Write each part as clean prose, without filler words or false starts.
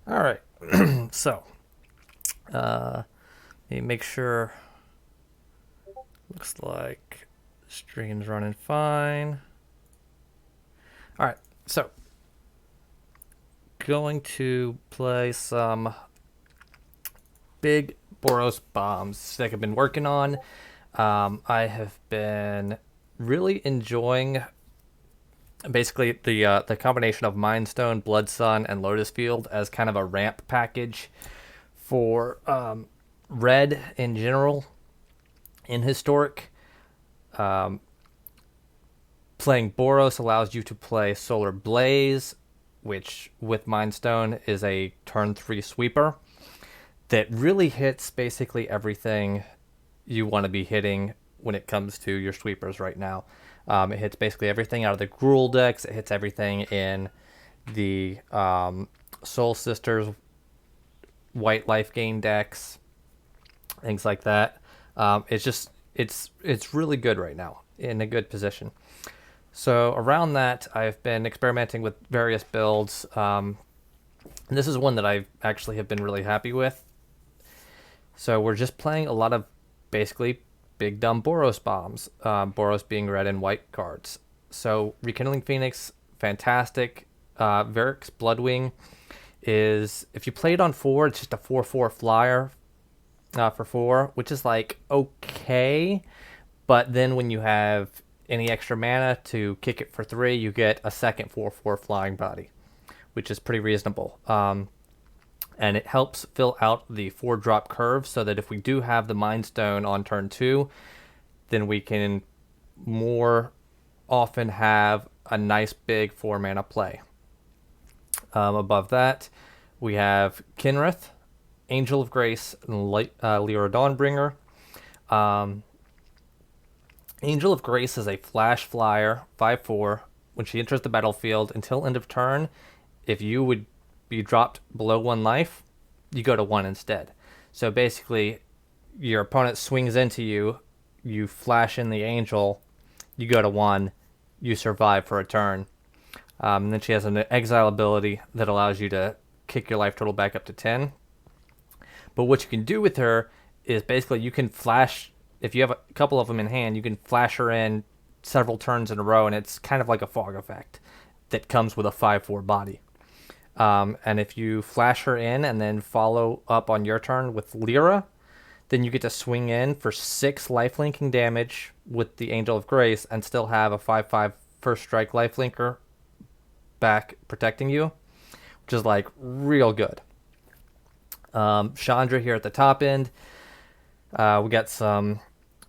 All right. So, let me make sure. Looks like stream's running fine. All right. So, going to play some big Boros bombs that I've been working on. I have been really enjoying basically the combination of Mindstone, Blood Sun, and Lotus Field as kind of a ramp package for red in general in historic. Um, Playing Boros allows you to play Solar Blaze, which with Mindstone is a turn 3 sweeper that really hits basically everything you want to be hitting when it comes to your sweepers right now. It hits basically everything out of the Gruul decks. It hits everything in the Soul Sisters white life gain decks, things like that. It's really good right now, in a good position. So around that, I've been experimenting with various builds. And this is one that I actually have been really happy with. So we're just playing a lot of basically big dumb Boros bombs. Boros being red and white cards. So Rekindling Phoenix, fantastic. Verix Bladewing is, if you play it on 4, it's just a 4/4 flyer for 4, which is like okay. But then when you have any extra mana to kick it for 3, you get a second 4/4 flying body, which is pretty reasonable. And it helps fill out the 4-drop curve so that if we do have the Mind Stone on turn 2, then we can more often have a nice big 4-mana play. Above that, we have Kenrith, Angel of Grace, and Lyra Dawnbringer. Angel of Grace is a flash flyer, 5/4. When she enters the battlefield until end of turn, if you would be dropped below 1 life, you go to 1 instead. So basically, your opponent swings into you, you flash in the Angel, you go to 1, you survive for a turn. And then she has an exile ability that allows you to kick your life total back up to 10. But what you can do with her is basically you can flash, if you have a couple of them in hand, you can flash her in several turns in a row, and it's kind of like a fog effect that comes with a 5/4 body. And if you flash her in and then follow up on your turn with Lyra, then you get to swing in for 6 lifelinking damage with the Angel of Grace and still have a 5/5 first strike lifelinker back protecting you, which is like real good. Chandra here at the top end. We got some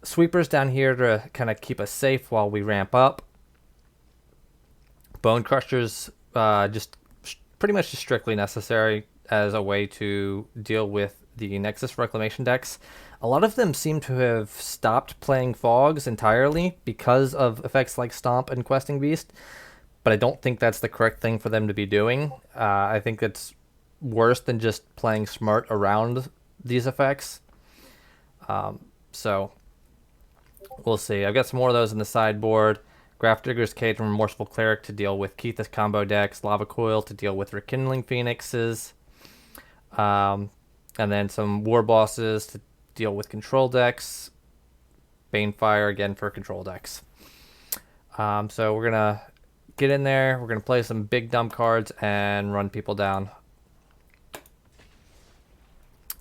sweepers down here to kind of keep us safe while we ramp up. Bonecrushers just pretty much just strictly necessary as a way to deal with the Nexus Reclamation decks. A lot of them seem to have stopped playing Fogs entirely because of effects like Stomp and Questing Beast, but I don't think that's the correct thing for them to be doing. I think it's worse than just playing smart around these effects. So we'll see. I've got some more of those in the sideboard. Grafdigger's Cage and Remorseful Cleric to deal with Keith's combo decks. Lava Coil to deal with Rekindling Phoenixes. And then some Warbosses to deal with control decks. Banefire again for control decks. So we're going to get in there. We're going to play some big dumb cards and run people down.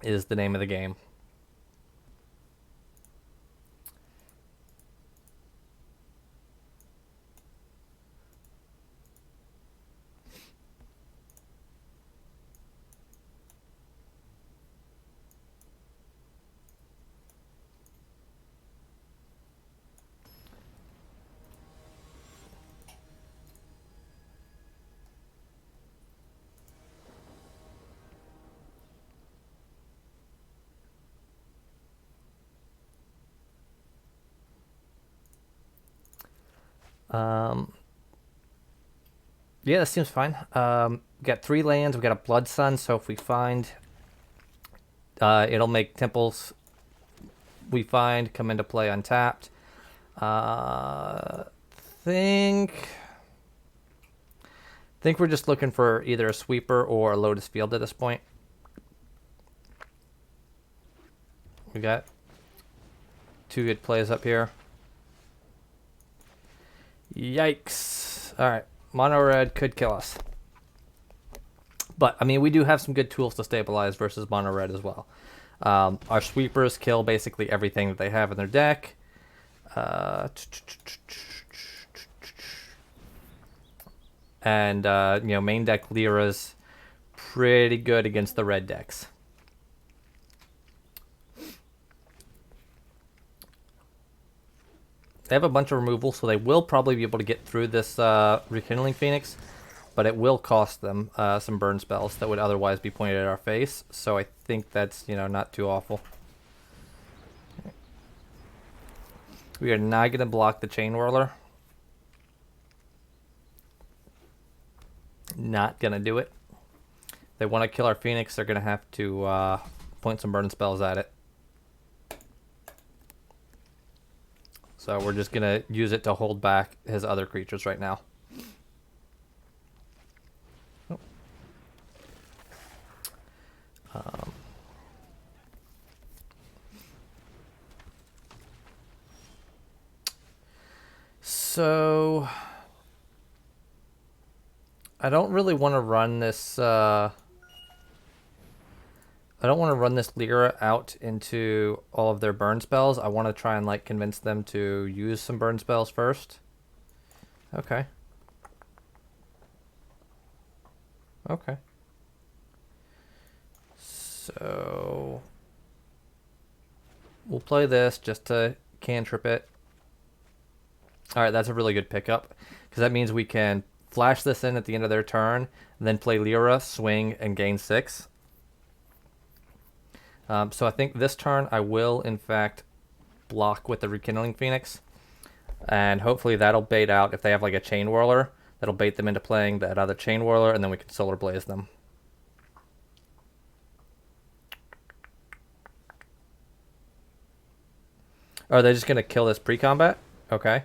Is the name of the game. Yeah, that seems fine. We got 3 lands. We got a Blood Sun, so if we find, it'll make temples we find come into play untapped. Think think we're just looking for either a sweeper or a Lotus Field at this point. We got 2 good plays up here. Yikes. Alright, mono red could kill us. But, I mean, we do have some good tools to stabilize versus mono red as well. Our sweepers kill basically everything that they have in their deck. And, you know, main deck Lyra's pretty good against the red decks. They have a bunch of removal, so they will probably be able to get through this Rekindling Phoenix, but it will cost them some burn spells that would otherwise be pointed at our face. So I think that's, you know, not too awful. We are not going to block the Chain Whirler. Not going to do it. If they want to kill our Phoenix, they're going to have to point some burn spells at it. So we're just going to use it to hold back his other creatures right now. So I don't really want to run this I don't want to run this Lyra out into all of their burn spells. I want to try and like convince them to use some burn spells first. Okay. Okay. So we'll play this just to cantrip it. Alright, that's a really good pickup, because that means we can flash this in at the end of their turn, then play Lyra, swing, and gain 6. So I think this turn I will, in fact, block with the Rekindling Phoenix, and hopefully that'll bait out, if they have like a Chain Whirler, that'll bait them into playing that other Chain Whirler, and then we can Solar Blaze them. Are they just going to kill this pre-combat? Okay.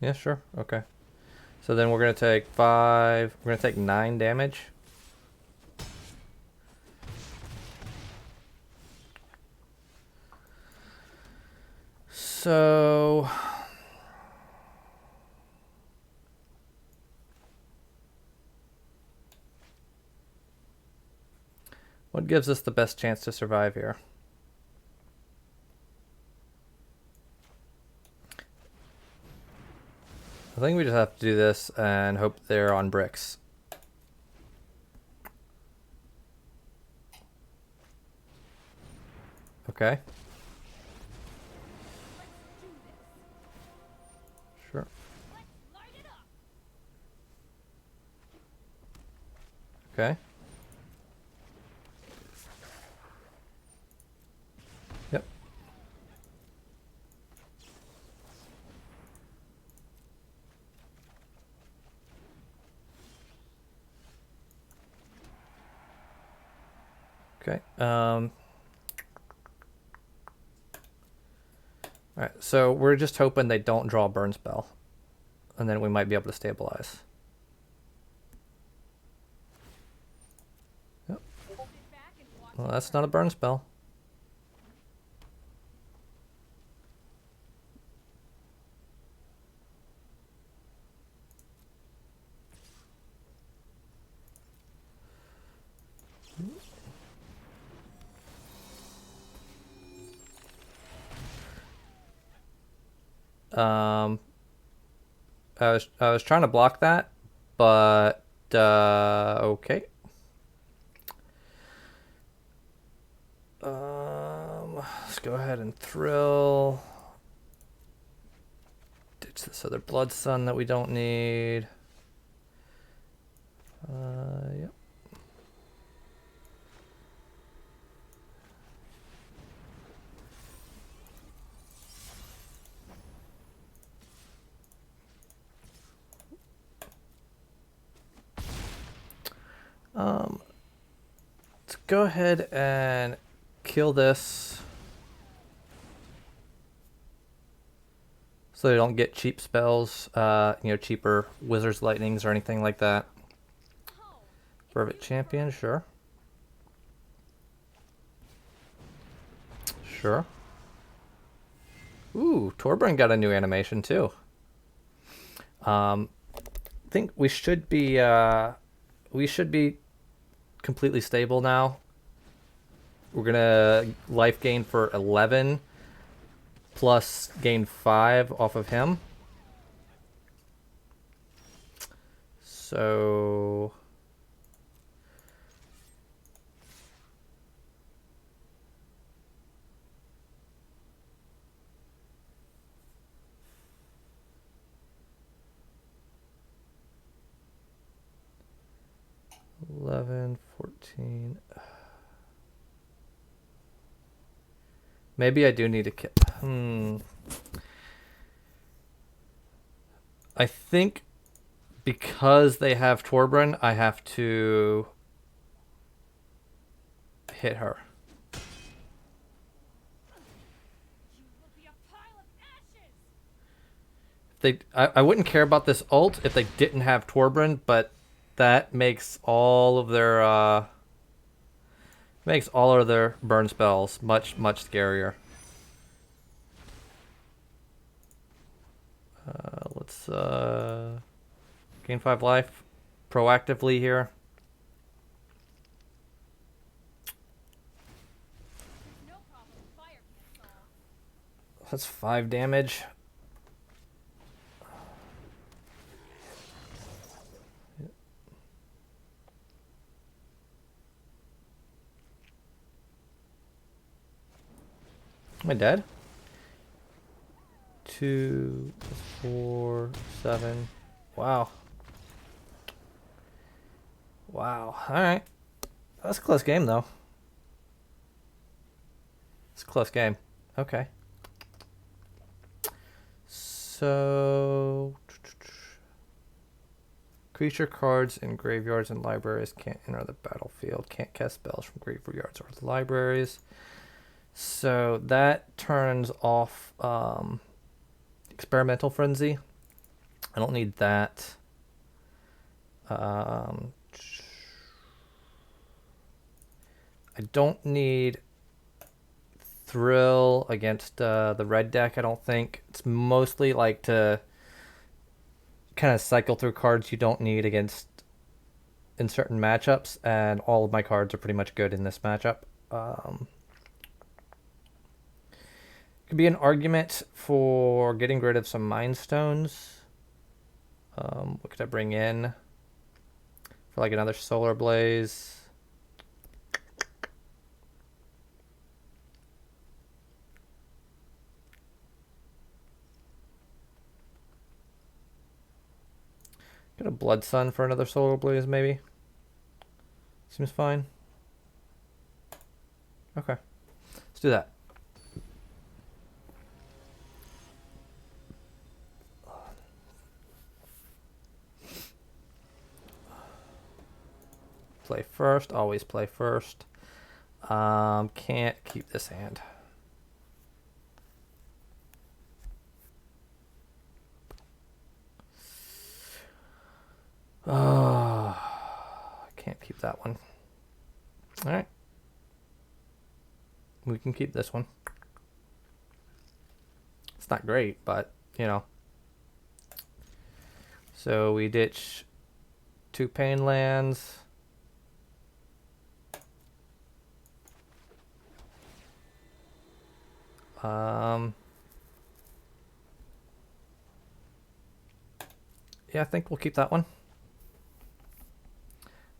Yeah, sure. Okay. So then we're going to take 5... We're going to take 9 damage. So... what gives us the best chance to survive here? I think we just have to do this and hope they're on bricks. Okay. Sure. Okay. Yep. Okay. Alright, so we're just hoping they don't draw a burn spell. And then we might be able to stabilize. Yep. Well, that's not a burn spell. I was trying to block that, but okay. Let's go ahead and thrill. Ditch this other Blood Sun that we don't need. Yep. Let's go ahead and kill this. so they don't get cheap spells, you know, cheaper Wizard's Lightnings or anything like that. Verix Champion, sure. Sure. Ooh, Torbran got a new animation too. I think we should be completely stable now. We're gonna life gain for 11 plus gain 5 off of him. So $11, $14. Maybe I do need to kill. I think because they have Torbran, I have to hit her. I wouldn't care about this ult if they didn't have Torbran, but that makes all of their burn spells much scarier. Let's gain 5 life proactively here. That's 5 damage. Am I dead? 2, 4, 7. Wow. Wow. Alright. That's a close game, though. It's a close game. Okay. So... creature cards in graveyards and libraries can't enter the battlefield. Can't cast spells from graveyards or libraries. So that turns off Experimental Frenzy. I don't need that. I don't need Thrill against the red deck, I don't think. It's mostly like to kind of cycle through cards you don't need against in certain matchups, and all of my cards are pretty much good in this matchup. Could be an argument for getting rid of some Mind Stones. What could I bring in for like another Solar Blaze? Get a Blood Sun for another Solar Blaze, maybe. Seems fine. Okay, let's do that. Play first, always play first. Can't keep this hand. Oh, can't keep that one. All right. We can keep this one. It's not great, but, you know. So we ditch 2 Pain lands. Yeah, I think we'll keep that one.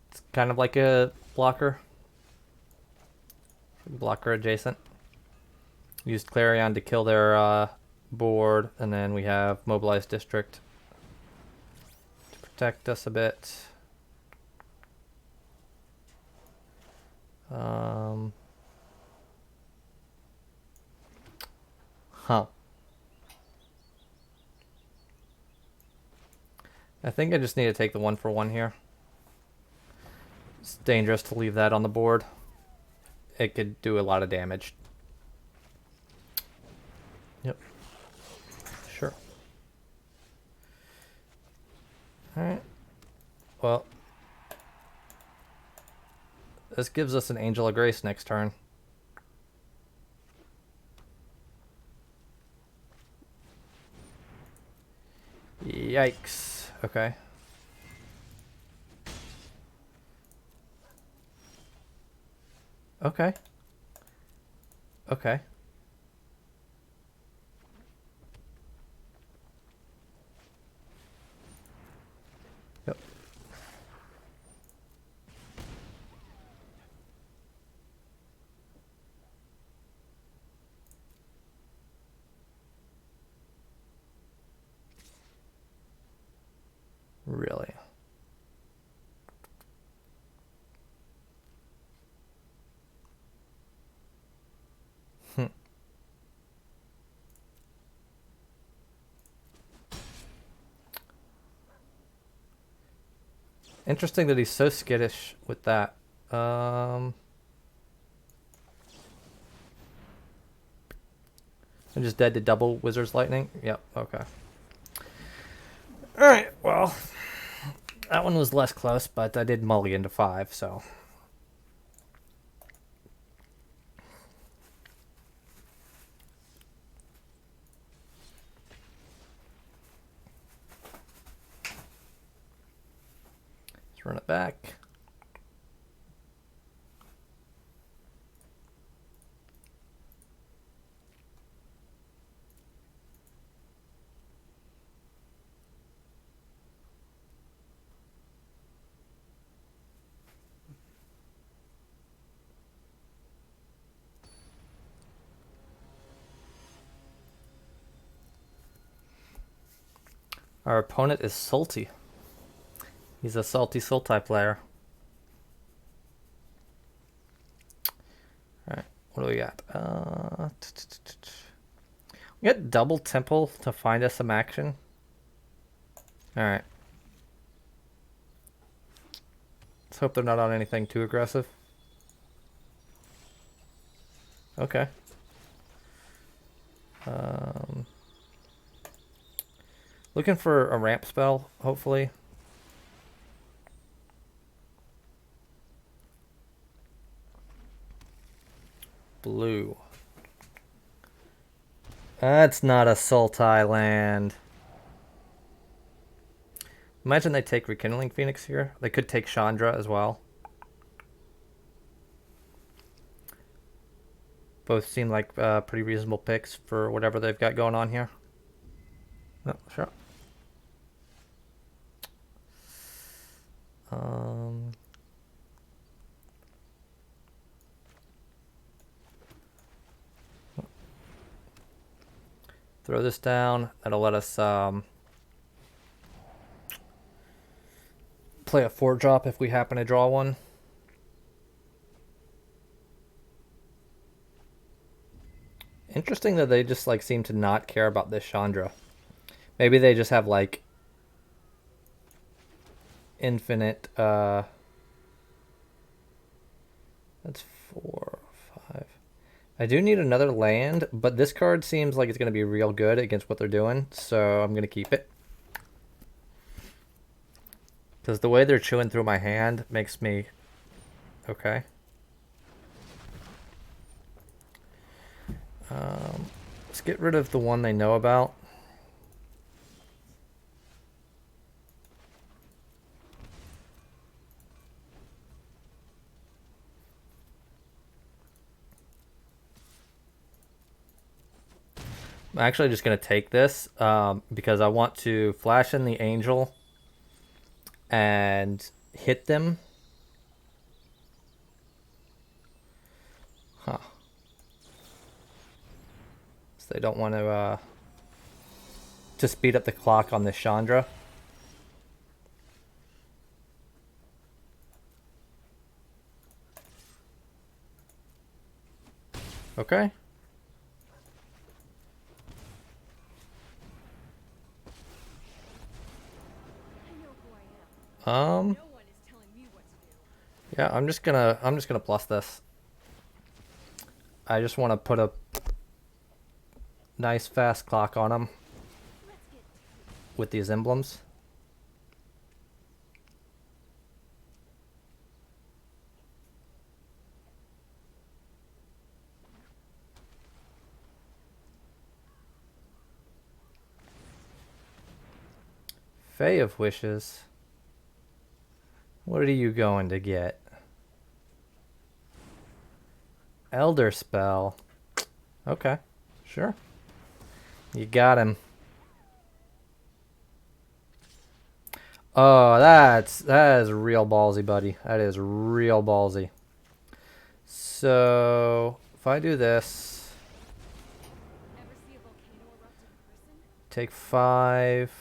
It's kind of like a blocker. Blocker adjacent. Used Clarion to kill their board, and then we have Mobilized District to protect us a bit. I think I just need to take the 1-for-1 here. It's dangerous to leave that on the board. It could do a lot of damage. Yep. Sure. Alright. Well, this gives us an Angel of Grace next turn. Yikes. Okay. Okay. Okay. Yep. Really? Interesting that he's so skittish with that. I'm just dead to double Wizard's Lightning? Yep, okay. Alright, well, that one was less close, but I did mulligan to 5, so. Let's run it back. Our opponent is salty. He's a salty soul type player. Alright, what do we got? We got double temple to find us some action. Alright. Let's hope they're not on anything too aggressive. Okay. Looking for a ramp spell, hopefully. Blue. That's not a Sultai land. Imagine they take Rekindling Phoenix here. They could take Chandra as well. Both seem like pretty reasonable picks for whatever they've got going on here. Oh, sure. Throw this down. That'll let us play a 4-drop if we happen to draw one. Interesting that they just like seem to not care about this Chandra. Maybe they just have like infinite that's 4, 5. I do need another land, but this card seems like it's going to be real good against what they're doing, so I'm going to keep it. Because the way they're chewing through my hand makes me okay. Let's get rid of the one they know about. I'm actually just going to take this because I want to flash in the Angel and hit them. Huh. So they don't want to speed up the clock on this Chandra. Okay. Yeah, I'm just gonna plus this. I just want to put a nice fast clock on them with these emblems. Fae of Wishes. What are you going to get? Elder Spell. Okay, sure. You got him. Oh, that is real ballsy, buddy. That is real ballsy. So if I do this, take 5.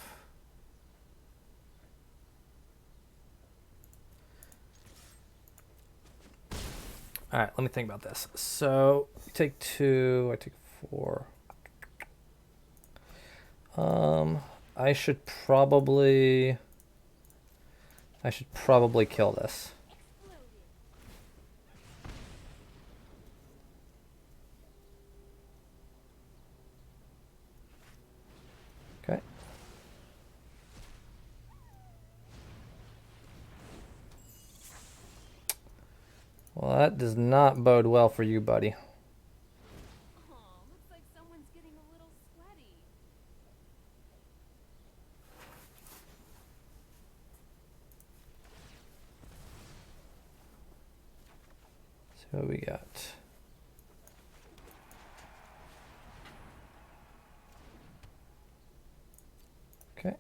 All right, let me think about this. So take 2. I take 4. I should probably kill this. Okay. Well, that does not bode well for you, buddy. Looks like someone's getting a little sweaty. So what we got? Okay.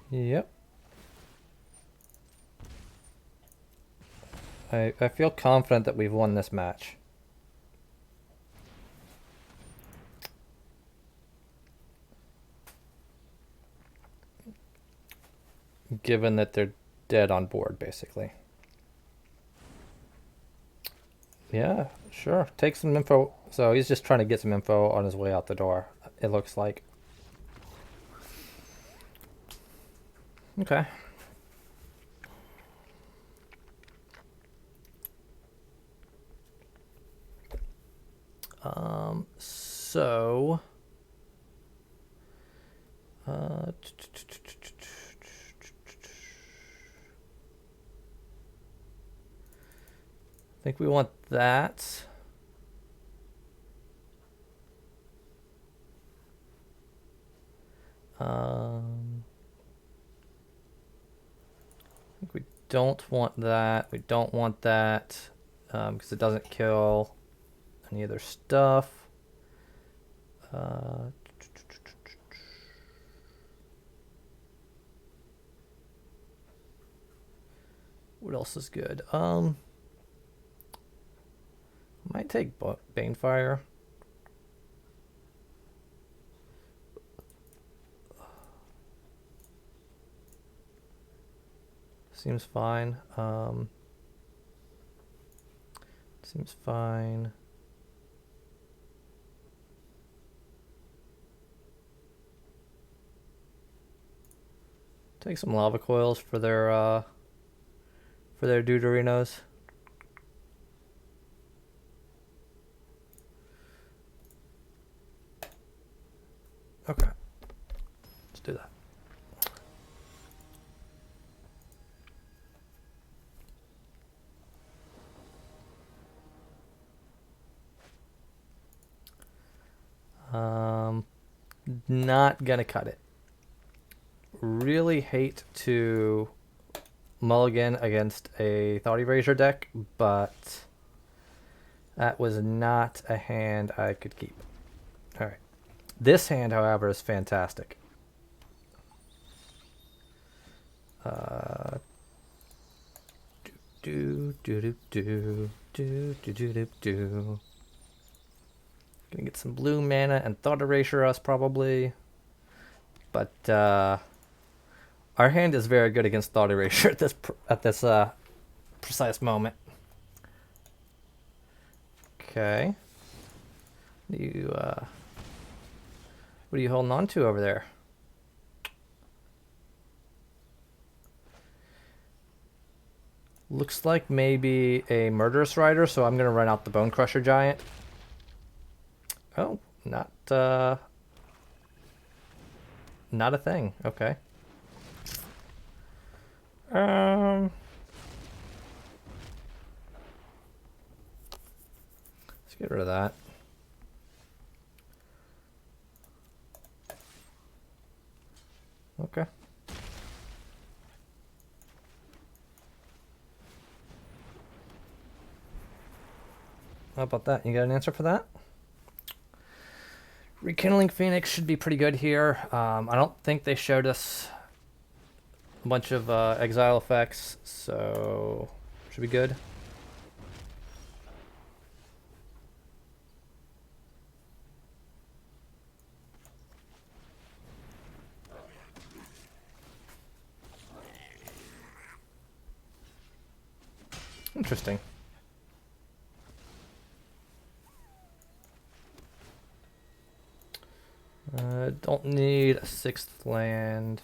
Yep. I feel confident that we've won this match. Given that they're dead on board, basically. Yeah, sure. Take some info. So he's just trying to get some info on his way out the door, it looks like. Okay. So I think we want that. I think we don't want that. We don't want that because it doesn't kill any other stuff. What else is good? Might take Banefire. Seems fine. Seems fine. Take some Lava Coils for their Deuterinos. Okay, let's do that. Not gonna cut it. Really hate to mulligan against a Thought Erasure deck, but that was not a hand I could keep. All right. This hand, however, is fantastic. Gonna get some blue mana and Thought Erasure us probably, but our hand is very good against Thought Erasure at this precise moment. Okay. What are you holding on to over there? Looks like maybe a Murderous Rider, so I'm gonna run out the Bonecrusher Giant. Oh, not a thing. Okay. get rid of that. Okay. How about that? You got an answer for that? Rekindling Phoenix should be pretty good here. I don't think they showed us a bunch of exile effects, so should be good. Interesting. Don't need a 6th land.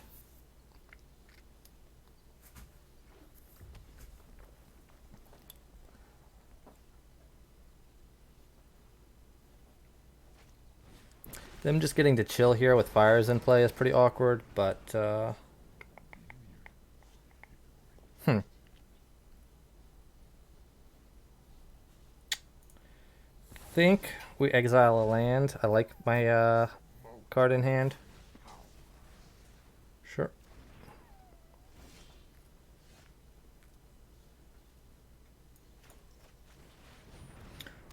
Them just getting to chill here with fires in play is pretty awkward, but think we exile a land. I like my card in hand. Sure.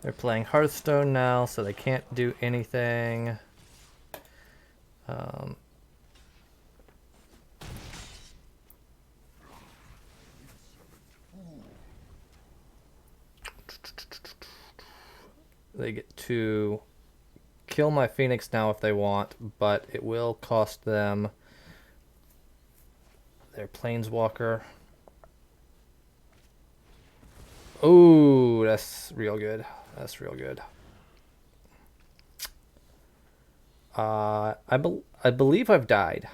They're playing Hearthstone now, so they can't do anything. They get to kill my Phoenix now if they want, but it will cost them their Planeswalker. Oh, that's real good. That's real good. I believe I've died.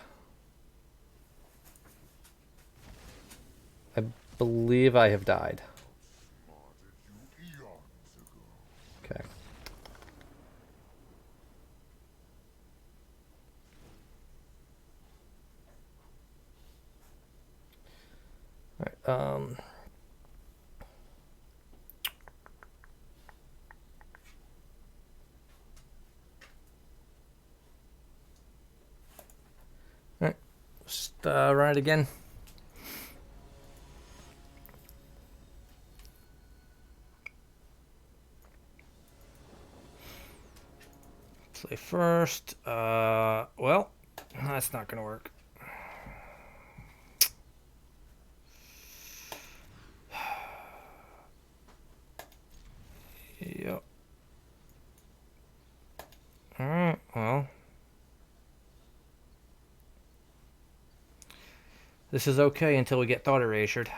I believe I have died. Okay. All right. All right. Just run it again. Play first. Well, that's not gonna work. Yep. Alright, well. This is okay until we get Thought Erasured.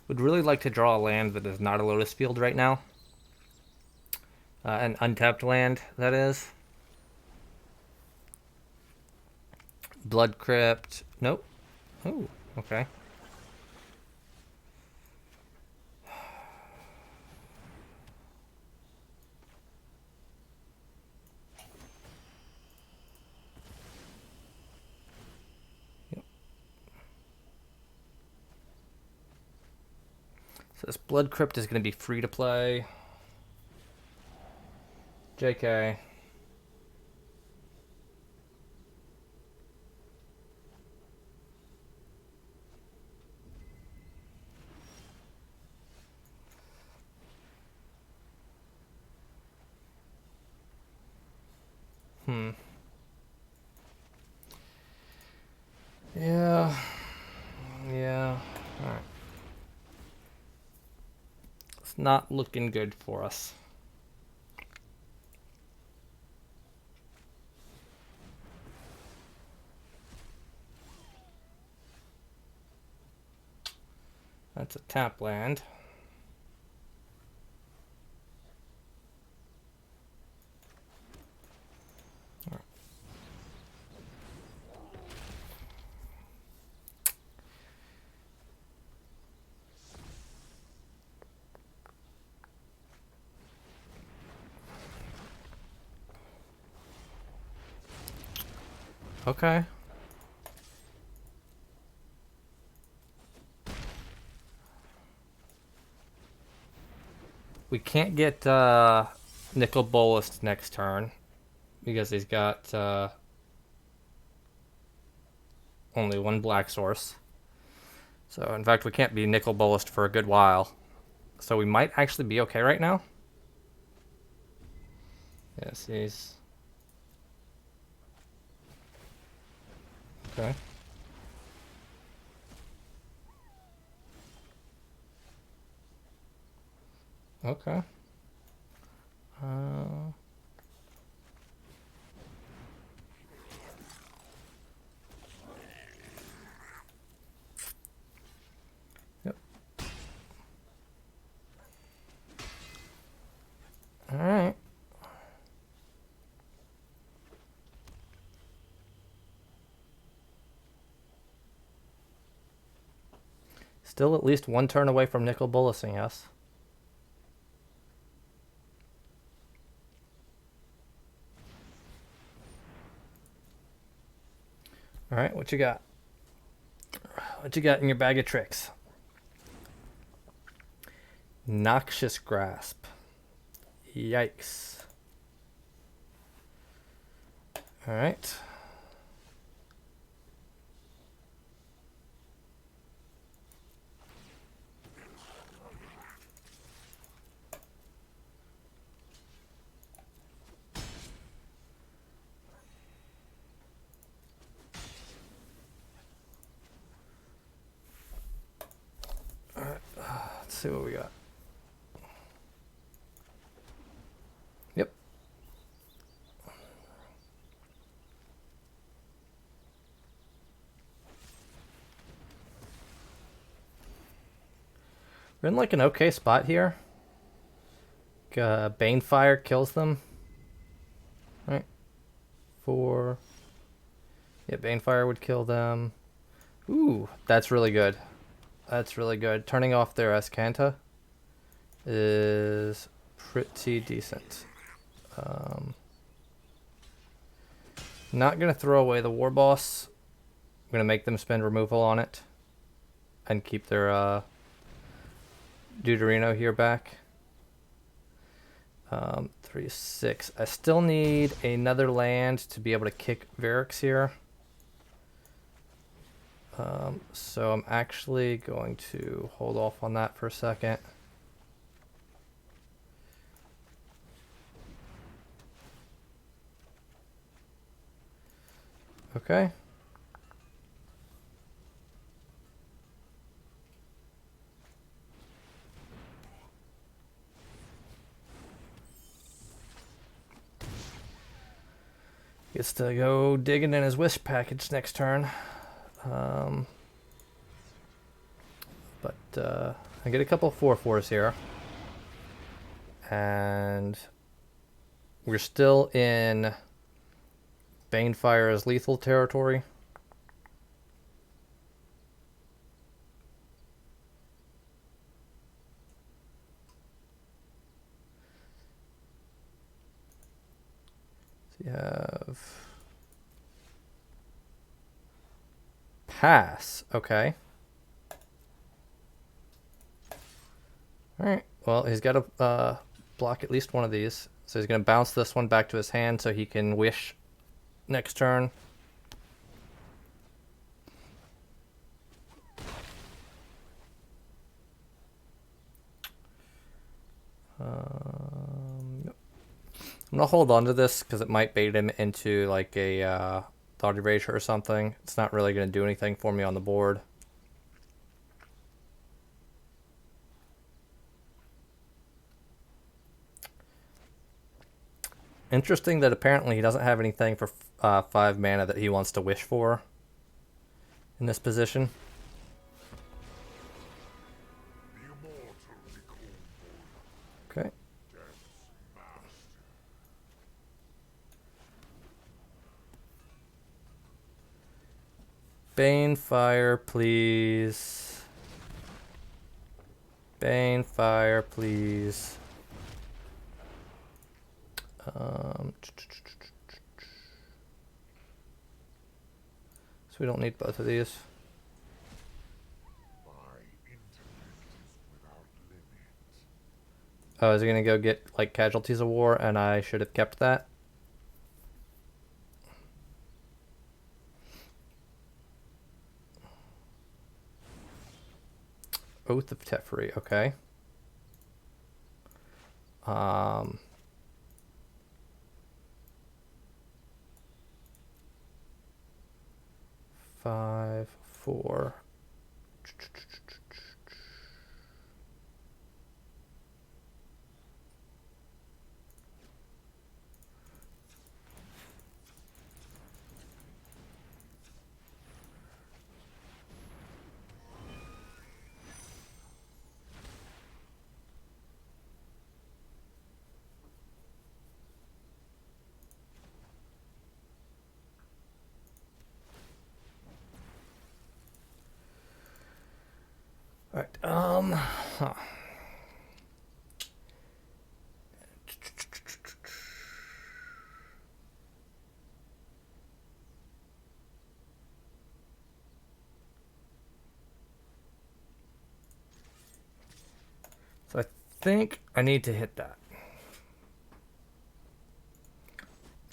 Would really like to draw a land that is not a Lotus Field right now. An untapped land, that is. Blood Crypt. Nope. Oh, okay. Yep. So this Blood Crypt is going to be free to play. JK. Yeah. Yeah. Alright. It's not looking good for us. That's a tap land. Okay. We can't get Nicol Bolas next turn because he's got only one black source. So, in fact, we can't be Nicol Bolas for a good while. So we might actually be okay right now. Yes, he's... Okay. Okay. Yep. All right. Still at least one turn away from Nicol Bolasing us. All right, what you got? What you got in your bag of tricks? Noxious Grasp. Yikes. All right. Let's see what we got. Yep. We're in like an okay spot here. Banefire kills them. Right. 4. Yeah, Banefire would kill them. Ooh, that's really good. That's really good. Turning off their Escanta is pretty decent. Not going to throw away the Warboss. I'm going to make them spend removal on it. And keep their Deuterino here back. 3, 6. I still need another land to be able to kick Verix here. So I'm actually going to hold off on that for a second. Okay. Gets to go digging in his wish package next turn. But I get a couple 4/4s here. And we're still in Banefire's lethal territory. So you have pass. Okay. Alright, well, he's got to block at least one of these. So he's going to bounce this one back to his hand so he can wish next turn. I'm going to hold on to this because it might bait him into like a Thought Erasure or something. It's not really going to do anything for me on the board. Interesting that apparently he doesn't have anything for 5 mana that he wants to wish for in this position. Okay. Banefire, please. Banefire, please. we don't need both of these. Oh, is he gonna go get like casualties of war, and I should have kept that? Oath of Teferi, okay. Um, 5, 4. All right. Huh. So I think I need to hit that.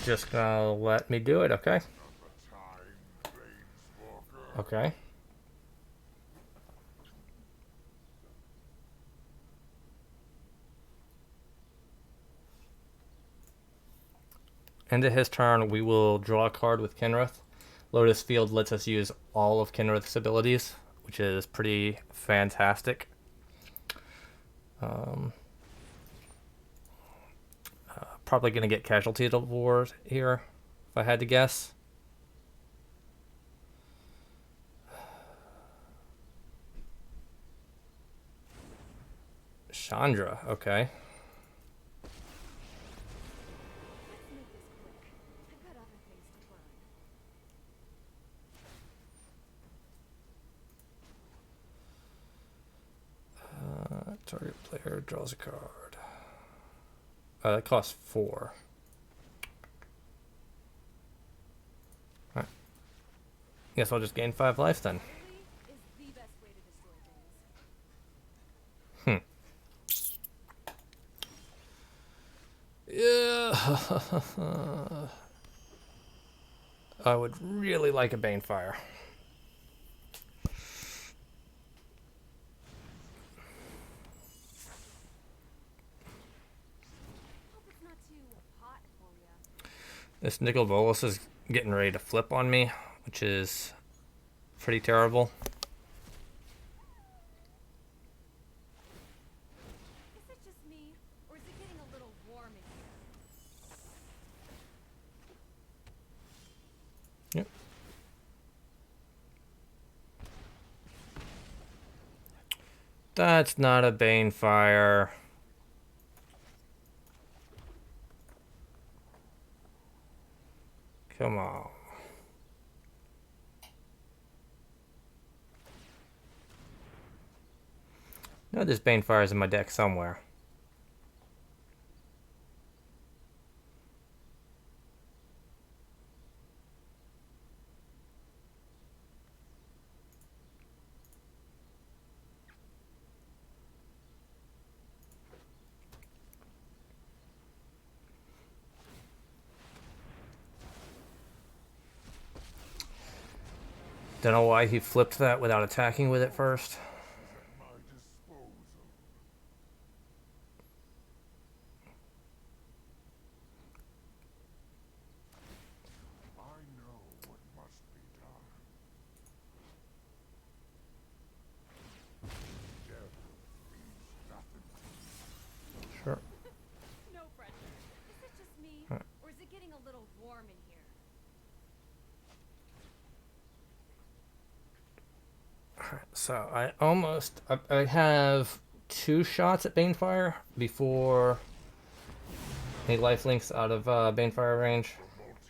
Just gonna let me do it, okay? Okay. End of his turn, we will draw a card with Kenrith. Lotus Field lets us use all of Kenrith's abilities, which is pretty fantastic. Probably going to get Casualty of War here, if I had to guess. Chandra, okay. Target player draws a card. That costs 4. Alright. Guess I'll just gain 5 life then. Yeah. I would really like a Banefire. This Nicol Bolas is getting ready to flip on me, which is pretty terrible. Is it just me, or is it getting a little warm in here? Yep. That's not a Banefire. Come on. No, there's Banefires in my deck somewhere. Don't know why he flipped that without attacking with it first. Sure. No pressure. Is it just me, or is it getting a little warm in here? So I have 2 shots at Banefire before any lifelinks out of Banefire range. Looks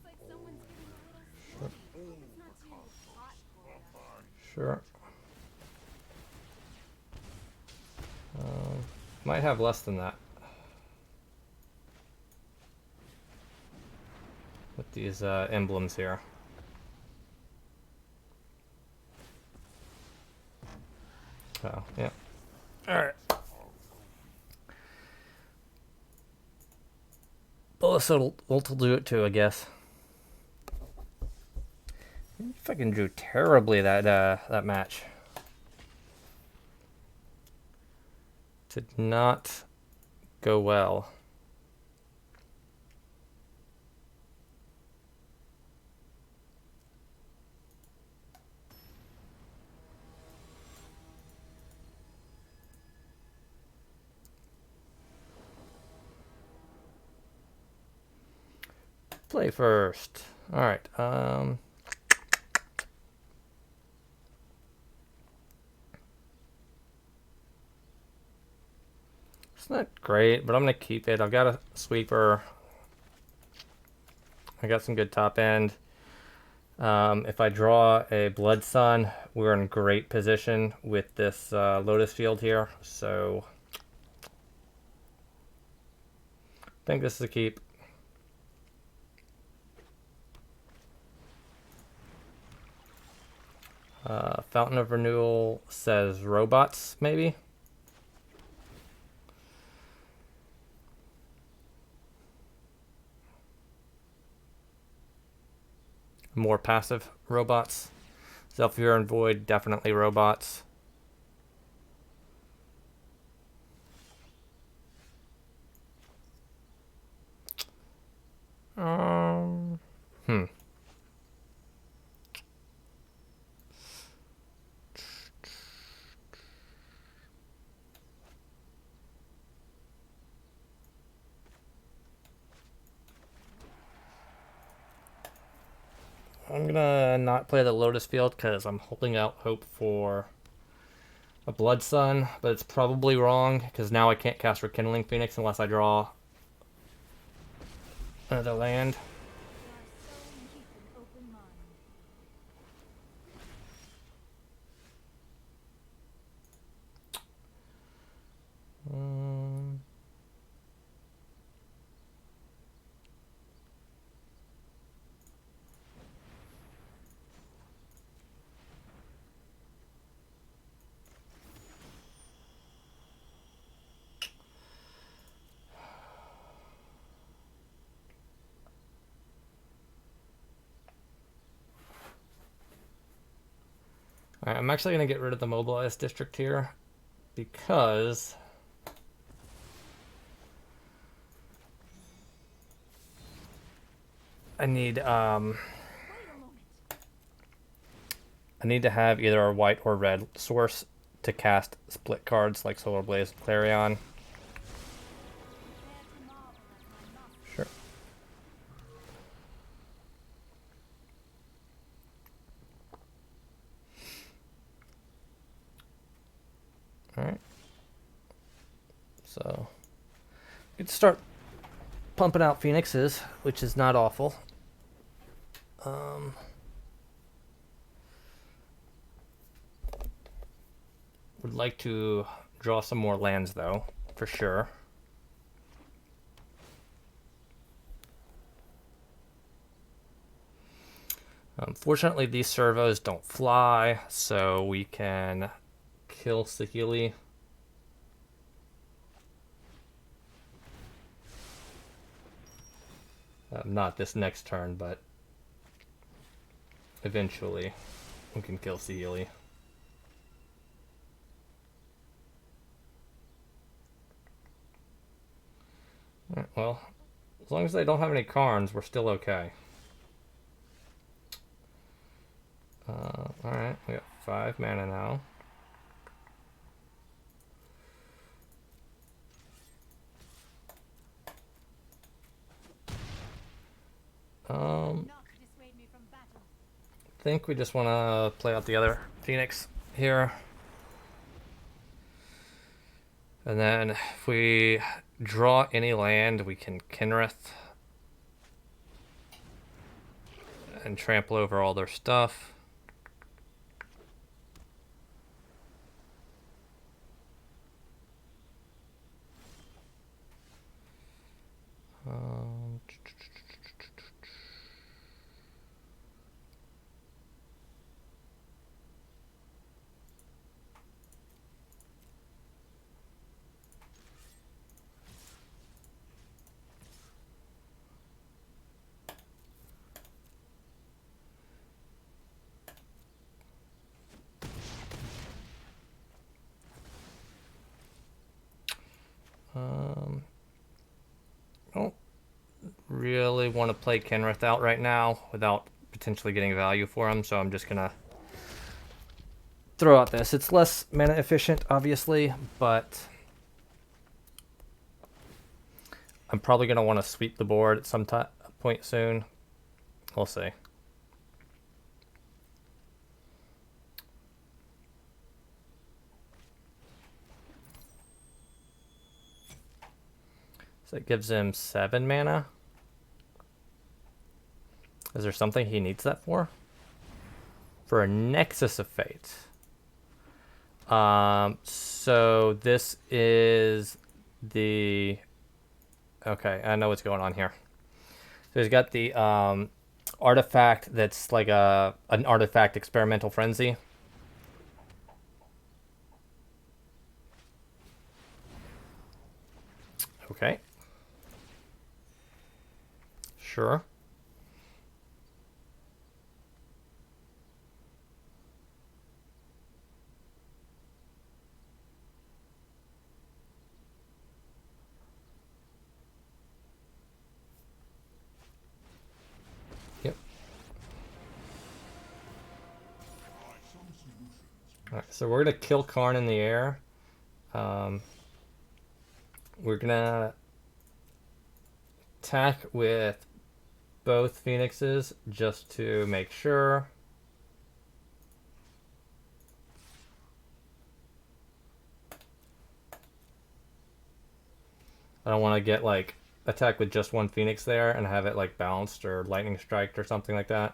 like someone's getting a little sweaty. Hope it's not too hot for ya. Sure. Might have less than that. with these emblems here. Oh, yeah. Alright. Boros will do it too, I guess. You fucking drew terribly that match. Did not go well. Play first. Alright, it's not great, but I'm gonna keep it. I've got a sweeper. I got some good top end. If I draw a Blood Sun, we're in great position with this Lotus Field here, so I think this is a keep. Fountain of Renewal says robots, maybe? More passive robots. Zephyr and Void, definitely robots. Hmm. I'm gonna not play the Lotus Field because I'm holding out hope for a Blood Sun, but it's probably wrong because now I can't cast Rekindling Phoenix unless I draw another land. Alright, I'm actually going to get rid of the Mobilized District here because I need to have either a white or red source to cast split cards like Solar Blaze and Clarion. Sure. Alright. So, we could start pumping out Phoenixes, which is not awful. Would like to draw some more lands, though, for sure. Unfortunately, these servos don't fly, so we can kill Saheeli. Not this next turn, but eventually we can kill Saheeli. Well, as long as they don't have any Karns, we're still okay. Alright, we got 5 mana now. I think we just want to play out the other Phoenix here. And then if we draw any land, we can Kenrith and trample over all their stuff. Don't really want to play Kenrith out right now without potentially getting value for him, so I'm just gonna throw out this. It's less mana efficient, obviously, but I'm probably gonna want to sweep the board at some point soon. We'll see. So it gives him 7 mana. Is there something he needs that for? For a Nexus of Fate. So this is the... Okay, I know what's going on here. So he's got the artifact that's like an artifact experimental frenzy. Okay. Sure. Yep. Alright, so we're gonna kill Karn in the air. We're gonna attack with both Phoenixes just to make sure. I don't want to get like attack with just one Phoenix there and have it like bounced or lightning striked or something like that.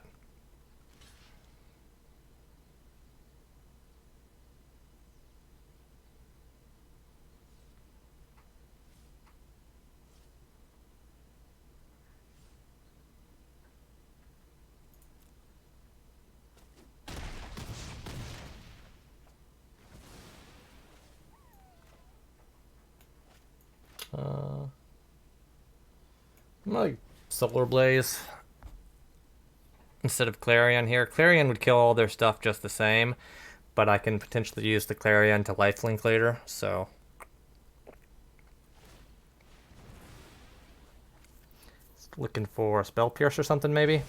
I'm like Solar Blaze instead of Clarion here. Clarion would kill all their stuff just the same, but I can potentially use the Clarion to lifelink later, so... Just looking for a Spell Pierce or something, maybe?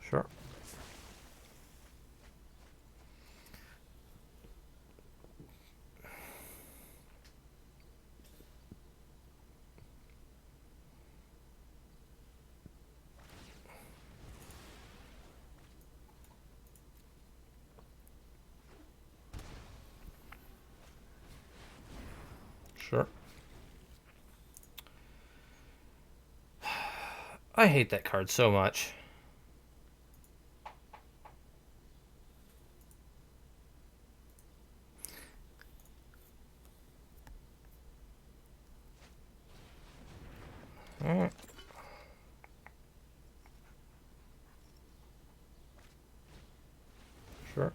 Sure. Sure. I hate that card so much. Alright. Sure.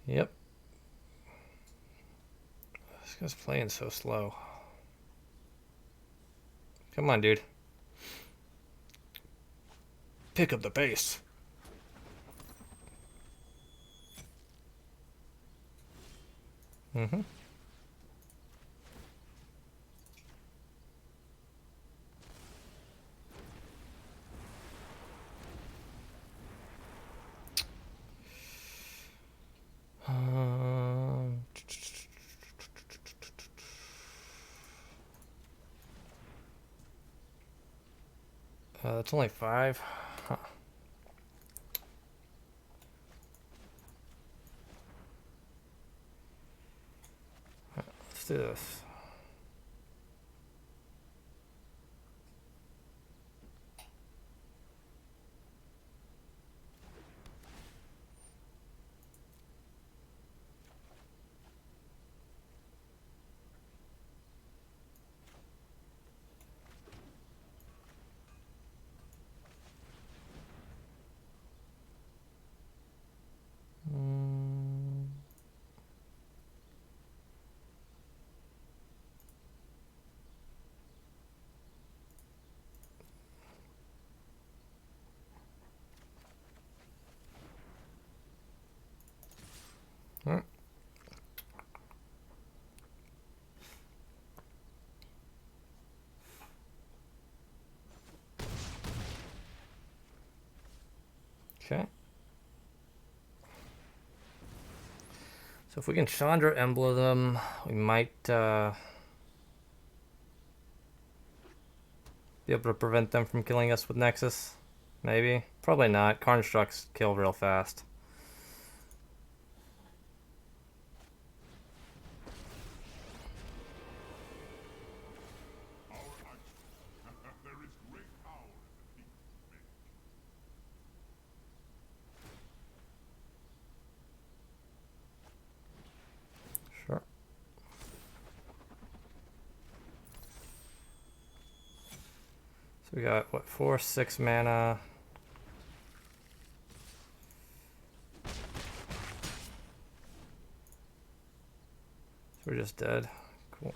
Yep. This guy's playing so slow. Come on, dude. Pick up the pace. Mm-hmm. That's only 5. Huh. Let's do this. Hmm. Okay. So if we can Chandra Emblem, we might be able to prevent them from killing us with Nexus. Maybe. Probably not. Constructs kill real fast. Sure. So we got, what, 4, 6 mana. So we're just dead. Cool.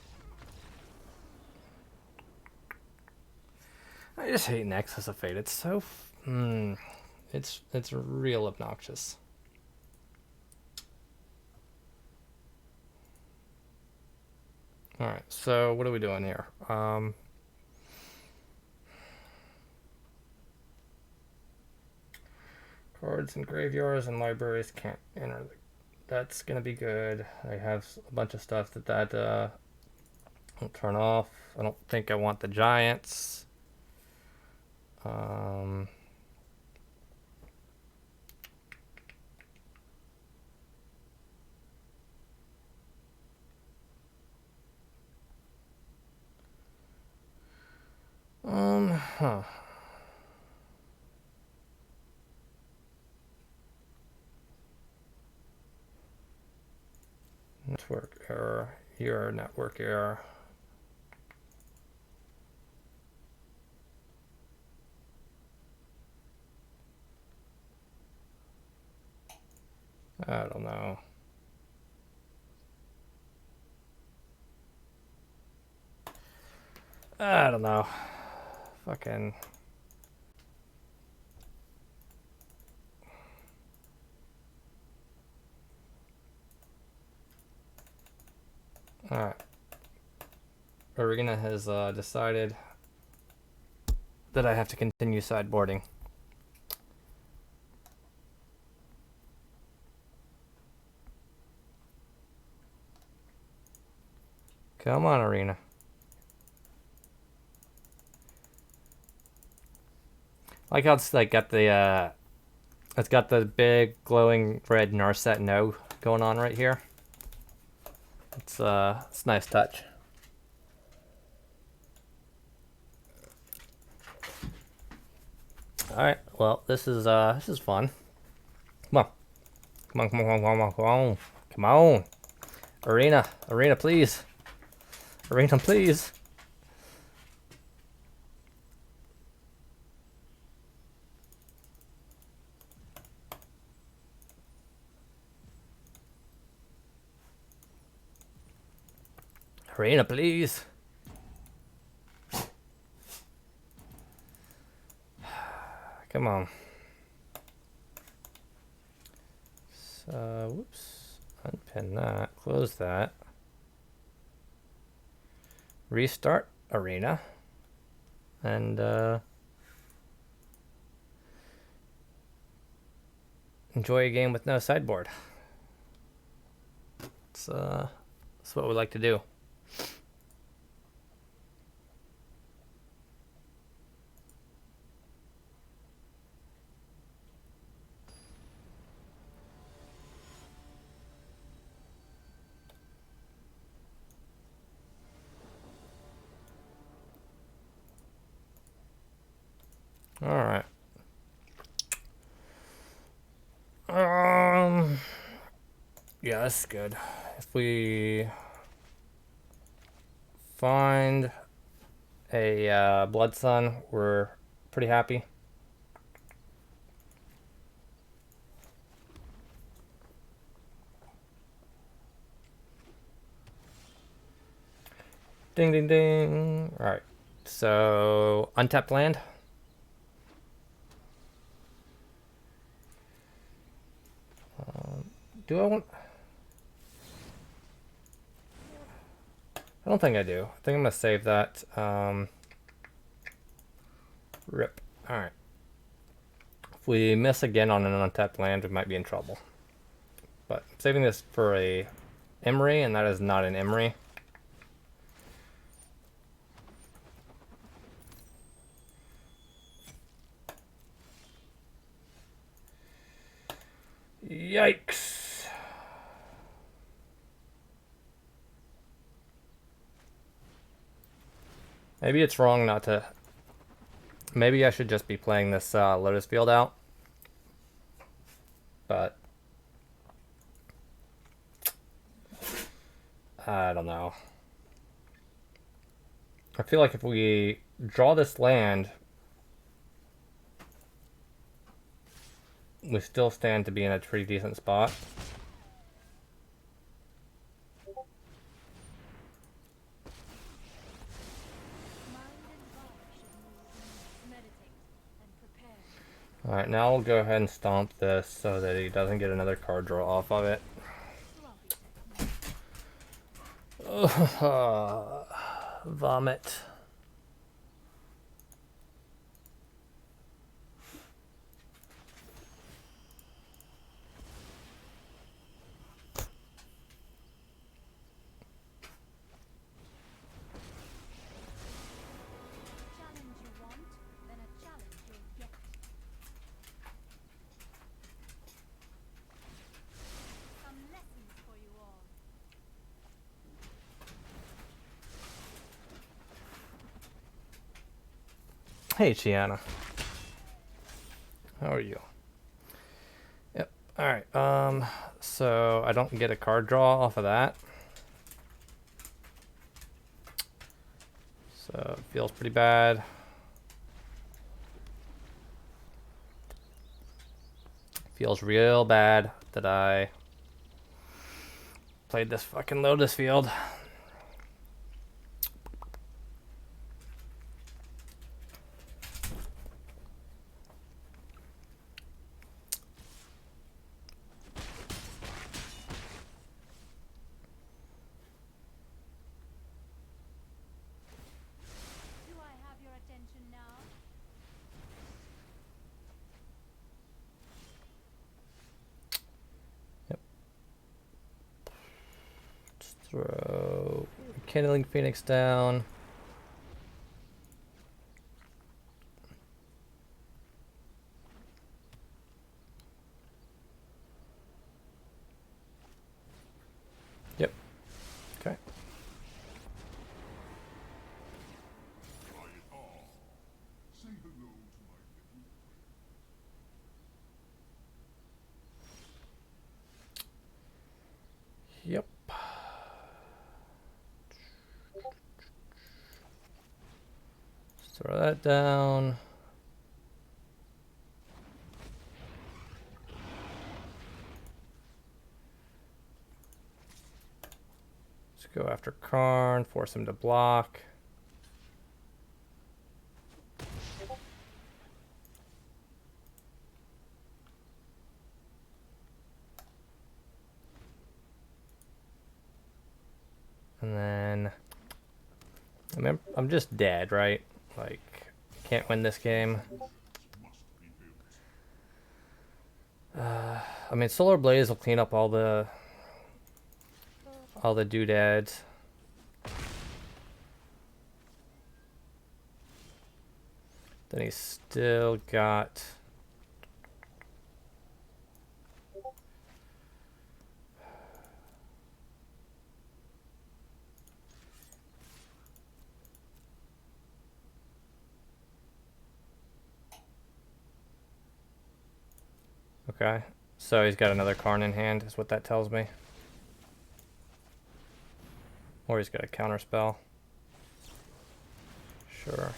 I just hate Nexus of Fate. It's so... It's real obnoxious. Alright, so what are we doing here? Cards and graveyards and libraries can't enter. That's gonna be good. I have a bunch of stuff that I'll turn off. I don't think I want the giants. Huh. Network error. Your network error. I don't know. I don't know. Fucking. Alright. Arena has decided that I have to continue sideboarding. Come on, Arena. I like how it's like got the it's got the big glowing red Narset no going on right here. It's a nice touch. Alright, well this is fun. Come on. Come on, come on, come on, come on. Come on. Arena, Arena please. Arena please. Arena please. Come on. So, whoops. Unpin that. Close that. Restart Arena. And, enjoy a game with no sideboard. It's, that's what we like to do. Alright. Yeah, that's good. If we find a Blood Sun, we're pretty happy. Ding, ding, ding. Alright. So, untapped land. Do I want... I don't think I do. I think I'm gonna save that. Rip. Alright. If we miss again on an untapped land, we might be in trouble. But I'm saving this for a Emery, and that is not an Emery. Yikes. Maybe it's wrong not to... Maybe I should just be playing this Lotus Field out. But... I don't know. I feel like if we draw this land, we still stand to be in a pretty decent spot. Alright, now we'll go ahead and stomp this so that he doesn't get another card draw off of it. Vomit. Hey, Chiana. How are you? Yep. Alright, so I don't get a card draw off of that. So it feels pretty bad. Feels real bad that I played this fucking Lotus Field. Throw Rekindling Phoenix down. Yep. Okay. Yep. Throw that down. Let's go after Karn, force him to block. And then I'm just dead, right? Like, can't win this game. I mean, Solar Blaze will clean up all the doodads. Then he's still got... Okay, so he's got another Karn in hand, is what that tells me. Or he's got a counter spell. Sure.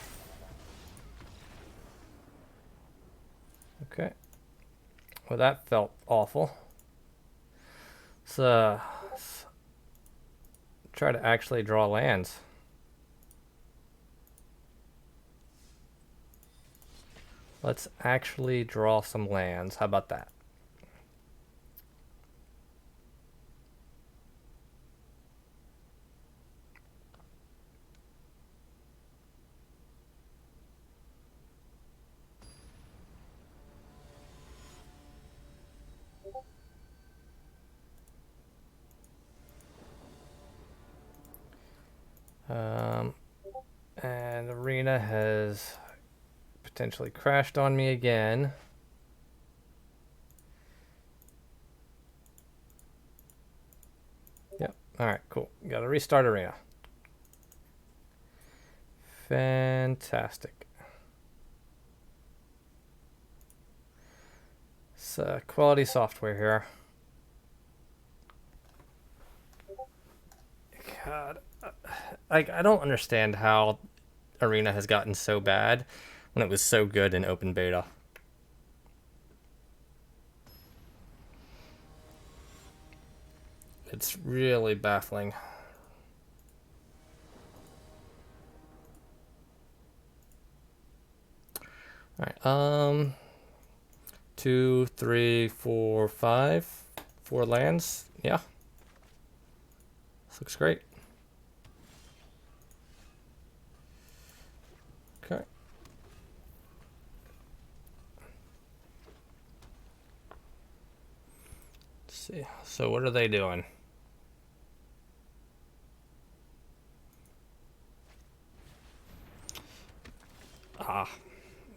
Okay. Well, that felt awful. So, try to actually draw lands. Let's actually draw some lands. How about that? arena has potentially crashed on me again. Yep. Alright, cool. Gotta restart arena. Fantastic. It's quality software here. God, I don't understand how Arena has gotten so bad when it was so good in open beta. It's really baffling. Alright, 2, 3, 4, 5. 4 lands. Yeah. This looks great. Okay. Let's see. So what are they doing? Ah.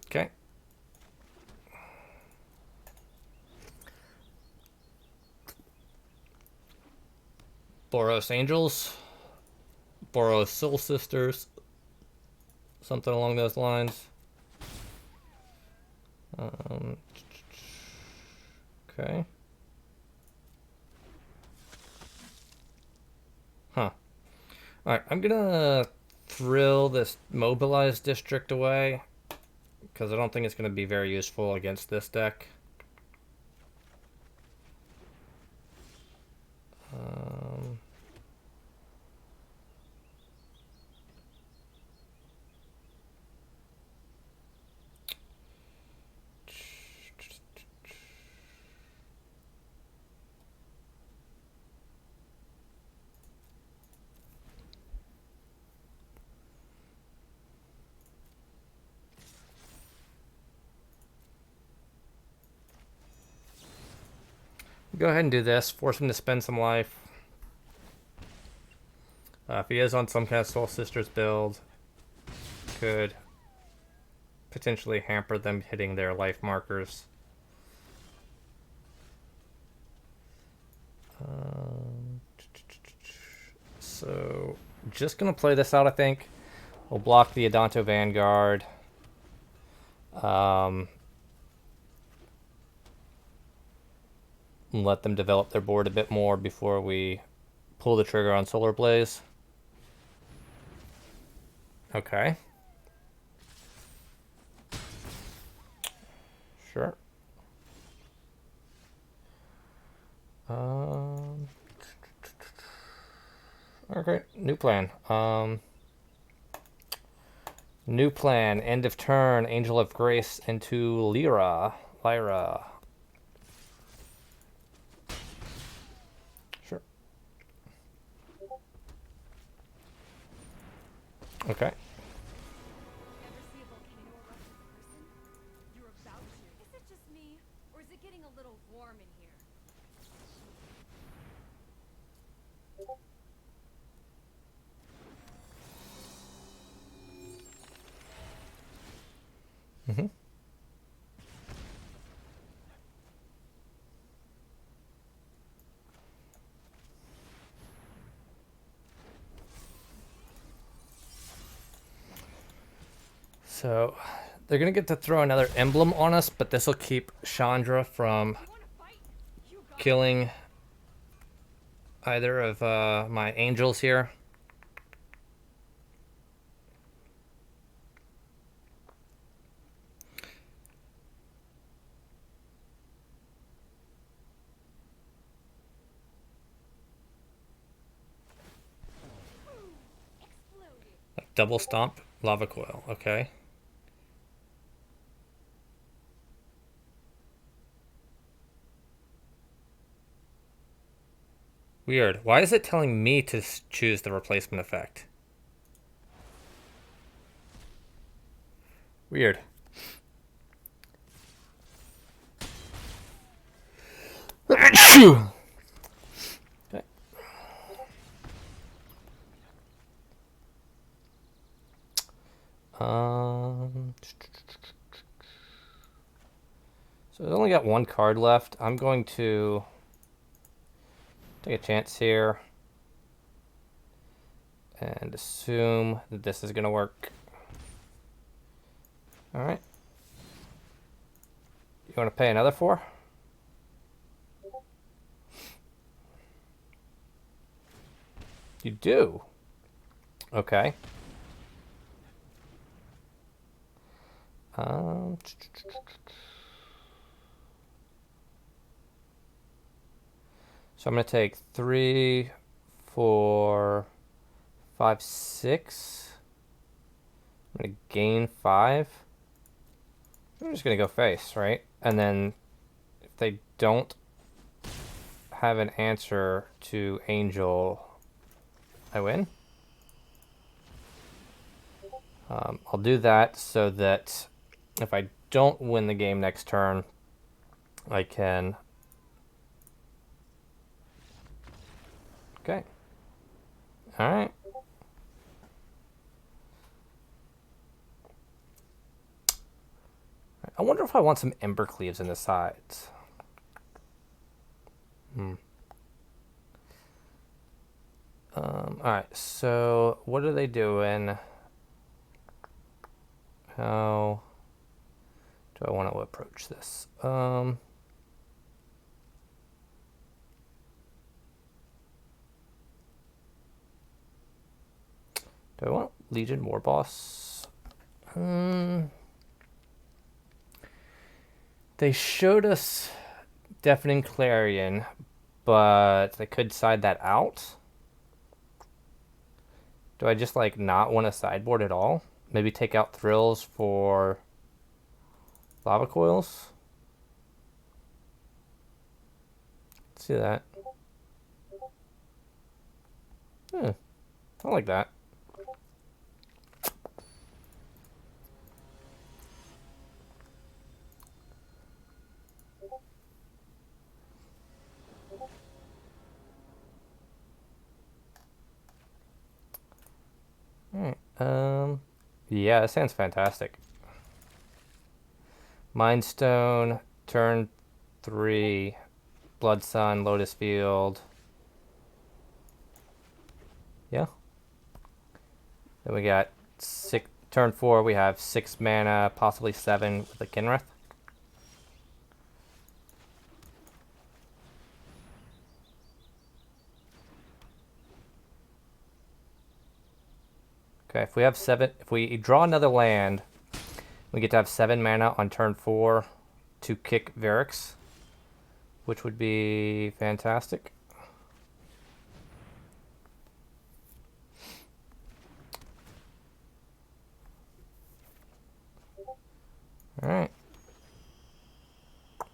Okay. Boros Angels. Boros Soul Sisters. Something along those lines. Okay. Huh. Alright, I'm gonna thrill this Mobilized District away, because I don't think it's gonna be very useful against this deck. Go ahead and do this. Force him to spend some life. If he is on some kind of Soul Sisters build, could potentially hamper them hitting their life markers. So, just going to play this out, I think. We'll block the Adanto Vanguard. And let them develop their board a bit more before we pull the trigger on Solar Blaze. Okay. Sure. Okay, new plan. New plan. End of turn. Angel of Grace into Lyra. Sure. Okay. Ever see a volcano erupt in person? You're about to. Is it just me, or is it getting a little warm in here? Mm-hmm. So they're gonna get to throw another emblem on us, but this will keep Chandra from killing either of my angels here. Like double stomp, Lava Coil, okay. Weird. Why is it telling me to choose the replacement effect? Weird. Okay. So I've only got one card left. I'm going to take a chance here and assume that this is going to work. All right. You want to pay another 4? You do. Okay. So I'm going to take 3, 4, 5, 6. I'm going to gain 5. I'm just going to go face, right? And then if they don't have an answer to Angel, I win. I'll do that so that if I don't win the game next turn, I can... Okay. Alright. I wonder if I want some Ember Cleaves in the sides. Alright, so what are they doing? How do I want to approach this? Do I want Legion Warboss? They showed us Deafening Clarion, but they could side that out. Do I just like not want a sideboard at all? Maybe take out Thrills for Lava Coils? Let's see that. I like that. Alright, yeah, that sounds fantastic. Mind Stone, turn 3, Blood Sun, Lotus Field. Yeah. Then we got turn 4, we have 6 mana, possibly 7 with the Kenrith. Okay, if we have 7, if we draw another land, we get to have 7 mana on turn 4 to kick Verix, which would be fantastic. Alright.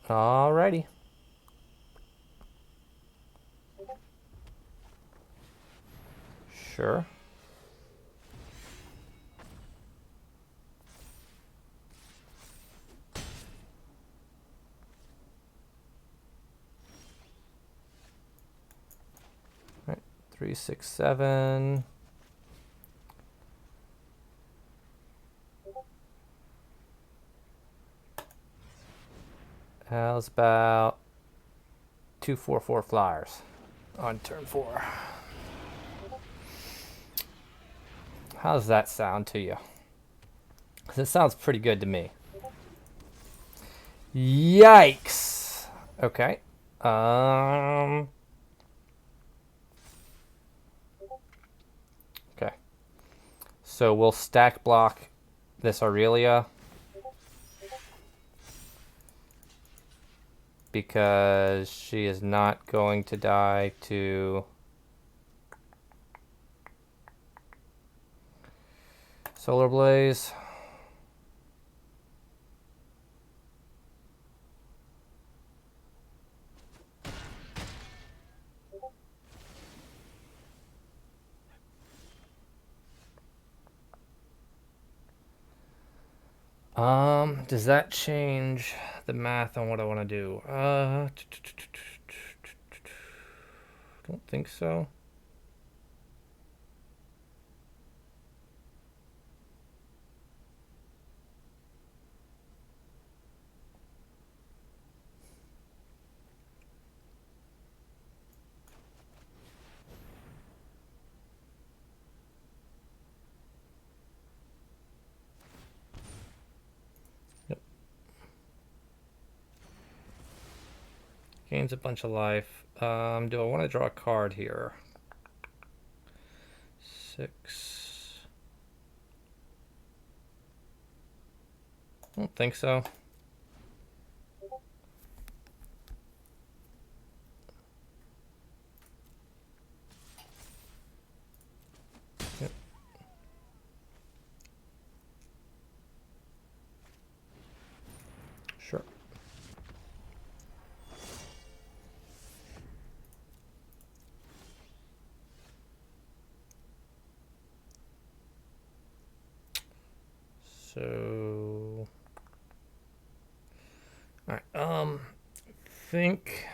Alrighty. Sure. Alright, 3, 6, 7. How's about 2, 4, 4 flyers on turn 4? How does that sound to you? Because it sounds pretty good to me. Yikes! Okay. Okay. So we'll stack block this Aurelia. Because she is not going to die to Solar Blaze. Does that change the math on what I want to do? Don't think so. gains a bunch of life. Do I want to draw a card here? 6. I don't think so. Yep. Sure. So, all right. Think.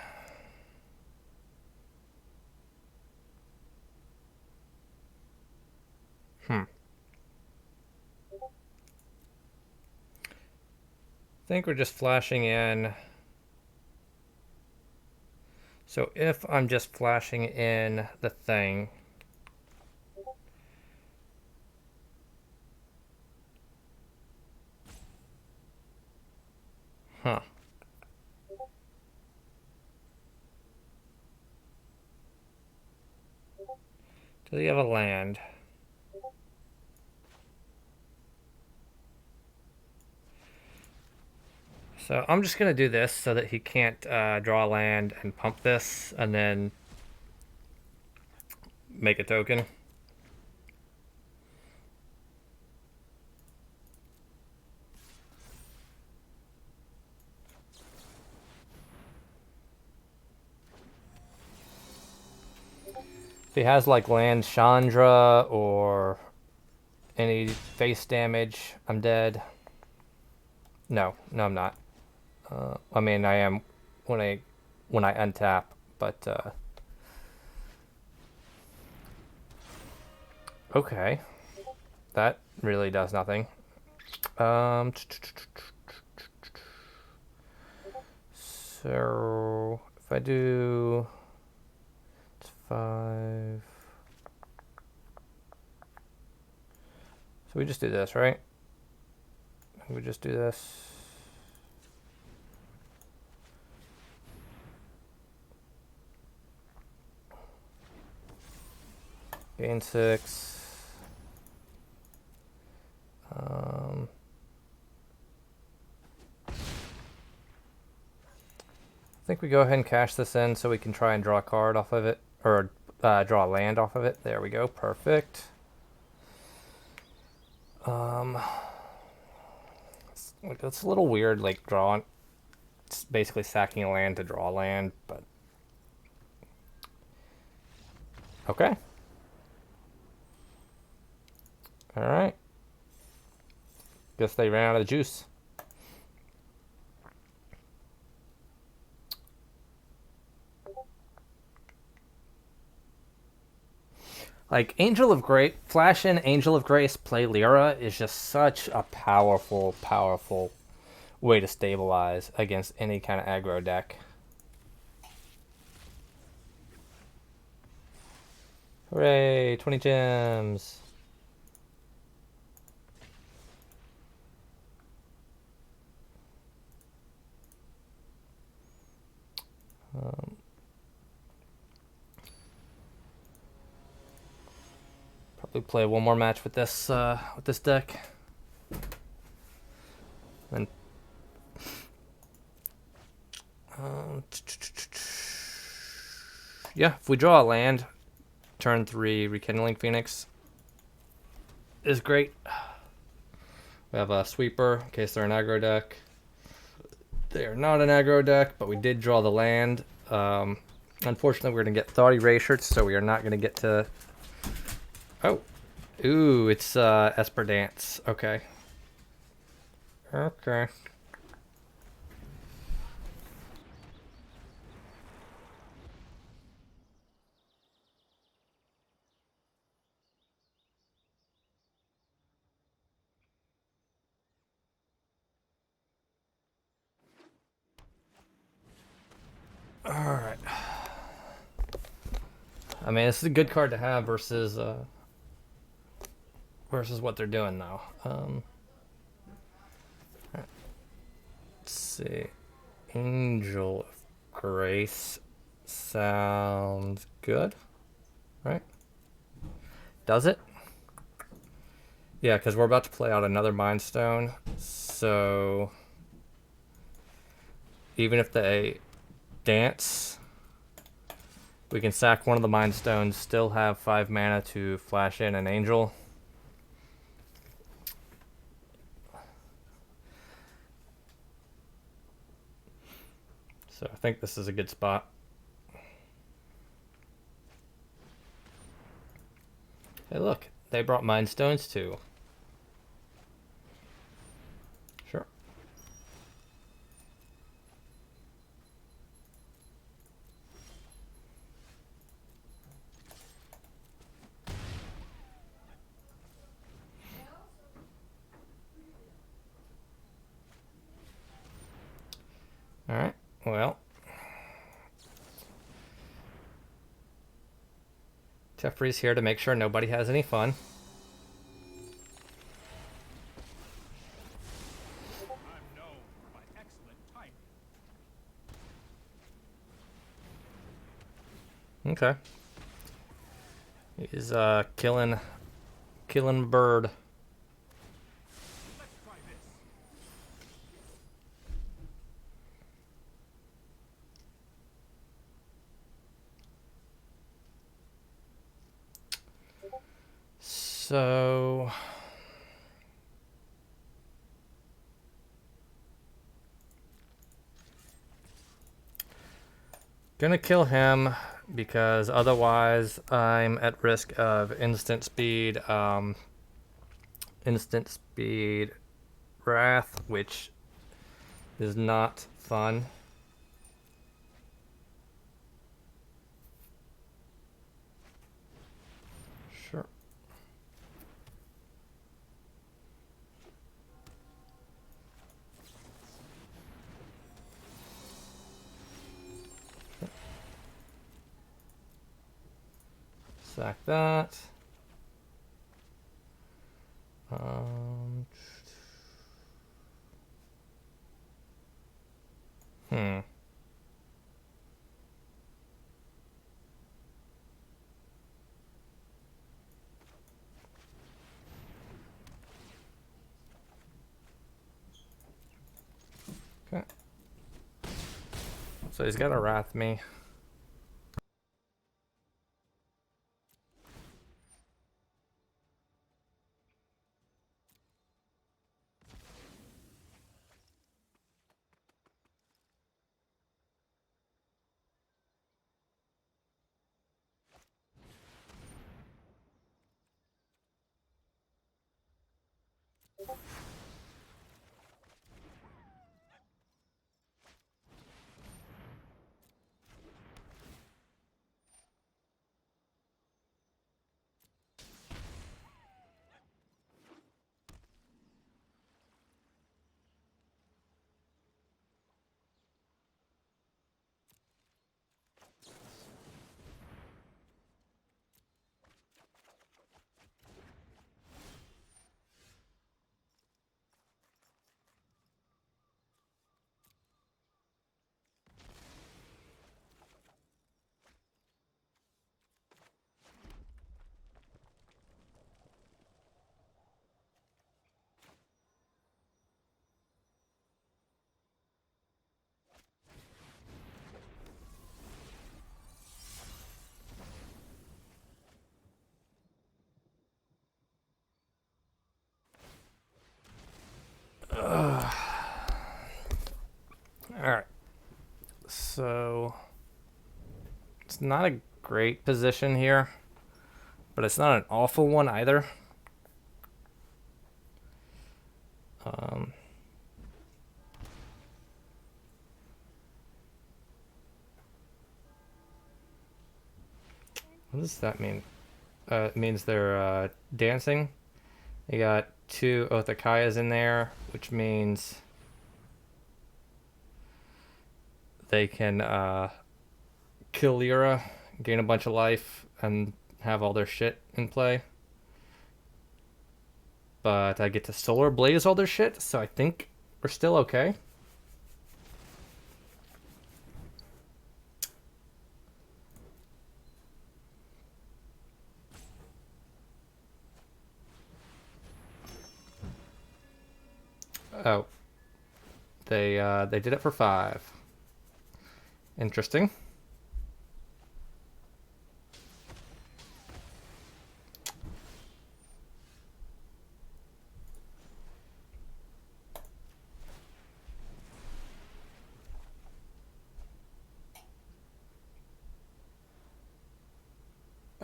Think we're just flashing in. So if I'm just flashing in the thing, huh? Does he have a land? So I'm just gonna do this so that he can't draw land and pump this and then make a token. If he has like land Chandra or any face damage, I'm dead. No, I'm not. I mean, I am when I untap, but okay, that really does nothing. So if I do, it's 5. So we just do this, right? We just do this. Gain 6. I think we go ahead and cash this in so we can try and draw a card off of it, or draw a land off of it. There we go, perfect. It's a little weird, like drawing. It's basically sacking a land to draw a land, but okay. All right. Guess they ran out of the juice. Like Angel of Grace, Flash in Angel of Grace, play Lyra is just such a powerful, powerful way to stabilize against any kind of aggro deck. Hooray, 20 gems. Probably play one more match with this deck. And yeah, if we draw a land, turn 3, Rekindling Phoenix is great. We have a sweeper in case they're an aggro deck. They are not an aggro deck, but we did draw the land. Unfortunately, we're going to get thought erasure, so we are not going to get to... Oh. Ooh, it's Esper Dance. Okay. Okay. Alright. I mean, this is a good card to have versus what they're doing now. Let's see. Angel of Grace sounds good, right? Does it? Yeah, because we're about to play out another Mind Stone, so even if they dance, we can sack one of the Mind Stones, still have 5 mana to flash in an Angel. So I think this is a good spot. Hey look, they brought Mind Stones too. Sure. Alright, well. Jeffrey's here to make sure nobody has any fun. I'm known for my excellent timing. Okay. He's killing bird. Let's try this. So gonna kill him because otherwise I'm at risk of instant speed wrath, which is not fun. Sure. Sack that. Hmm. Okay. So he's got to wrath me. Alright. So it's not a great position here, but it's not an awful one either. What does that mean? It means they're dancing. You got 2 Othakayas in there, which means they can kill Lyra, gain a bunch of life, and have all their shit in play. But I get to Solar Blaze all their shit, so I think we're still okay. Oh. They did it for 5. Interesting.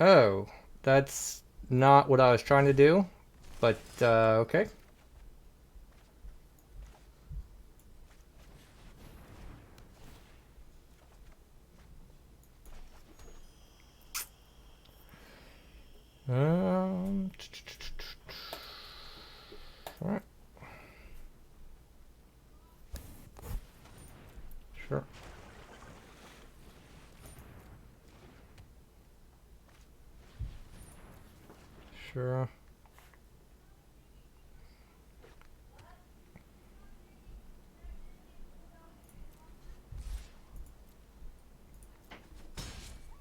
Oh, that's not what I was trying to do, but okay. Um, Alright. Sure. Sure.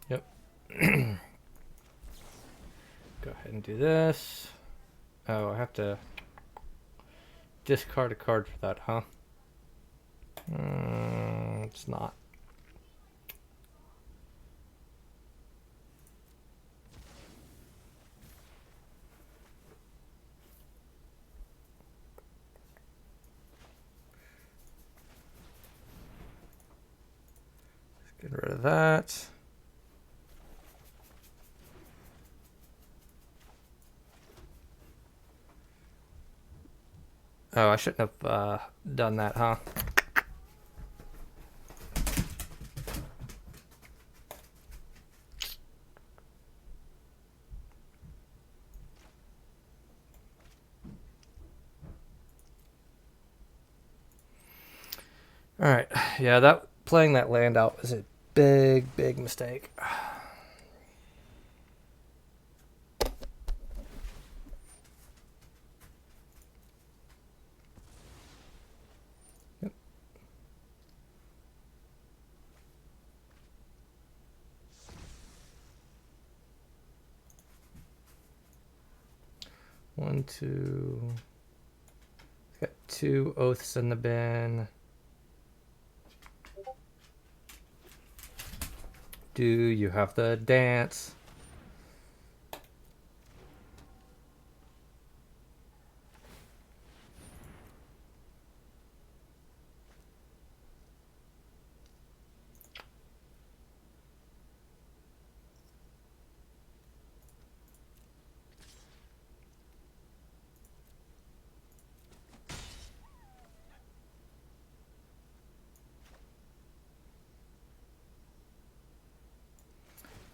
Yep. Go ahead and do this. Oh, I have to discard a card for that, huh? It's not. Let's get rid of that. Oh, I shouldn't have done that, huh? Alright, yeah, that playing that land out was a big, big mistake. Yep. One, two. Got 2 oaths in the bin. Do you have the dance?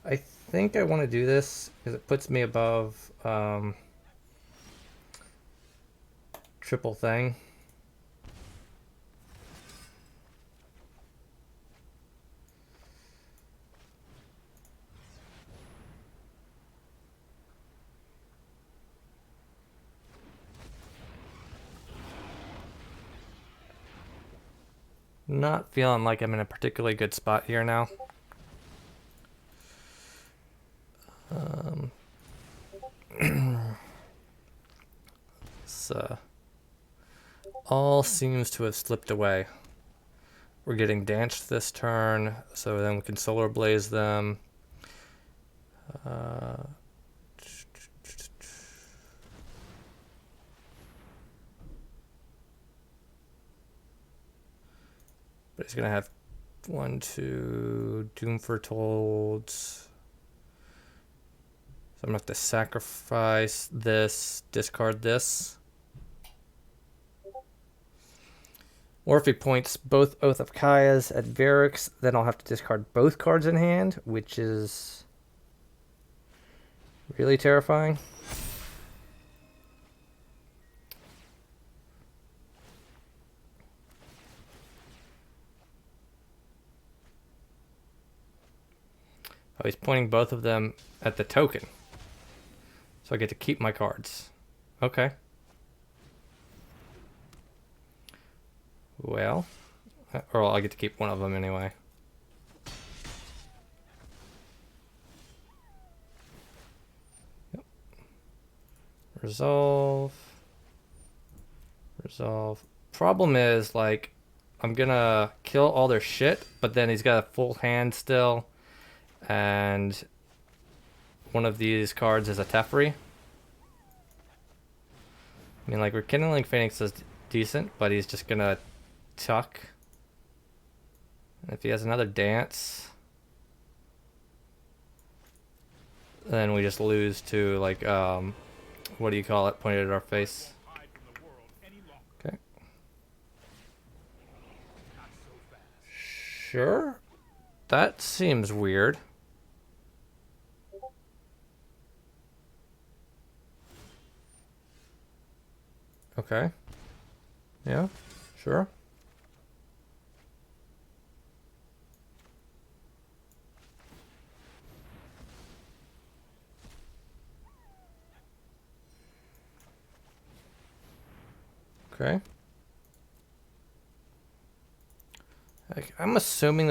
I think I want to do this because it puts me above triple thing. Not feeling like I'm in a particularly good spot here now. So all seems to have slipped away. We're getting danced this turn, so then we can solar blaze them. But he's gonna have 1, 2 Doom Foretold. So I'm gonna have to sacrifice this, discard this. Or if he points both Oath of Kaya's at Verix, then I'll have to discard both cards in hand, which is really terrifying. Oh, he's pointing both of them at the token. So I get to keep my cards. Okay. Well, or I get to keep one of them anyway. Yep. Resolve. Resolve. Problem is, like, I'm gonna kill all their shit, but then he's got a full hand still, and one of these cards is a Teferi. I mean, like, Rekindling Phoenix is decent, but he's just gonna tuck. And if he has another dance, then we just lose to, like, what do you call it, pointed at our face. Hide from the world any longer. Okay. Not so fast. Sure. That seems weird. Okay. Yeah, sure. Okay. Like, I'm assuming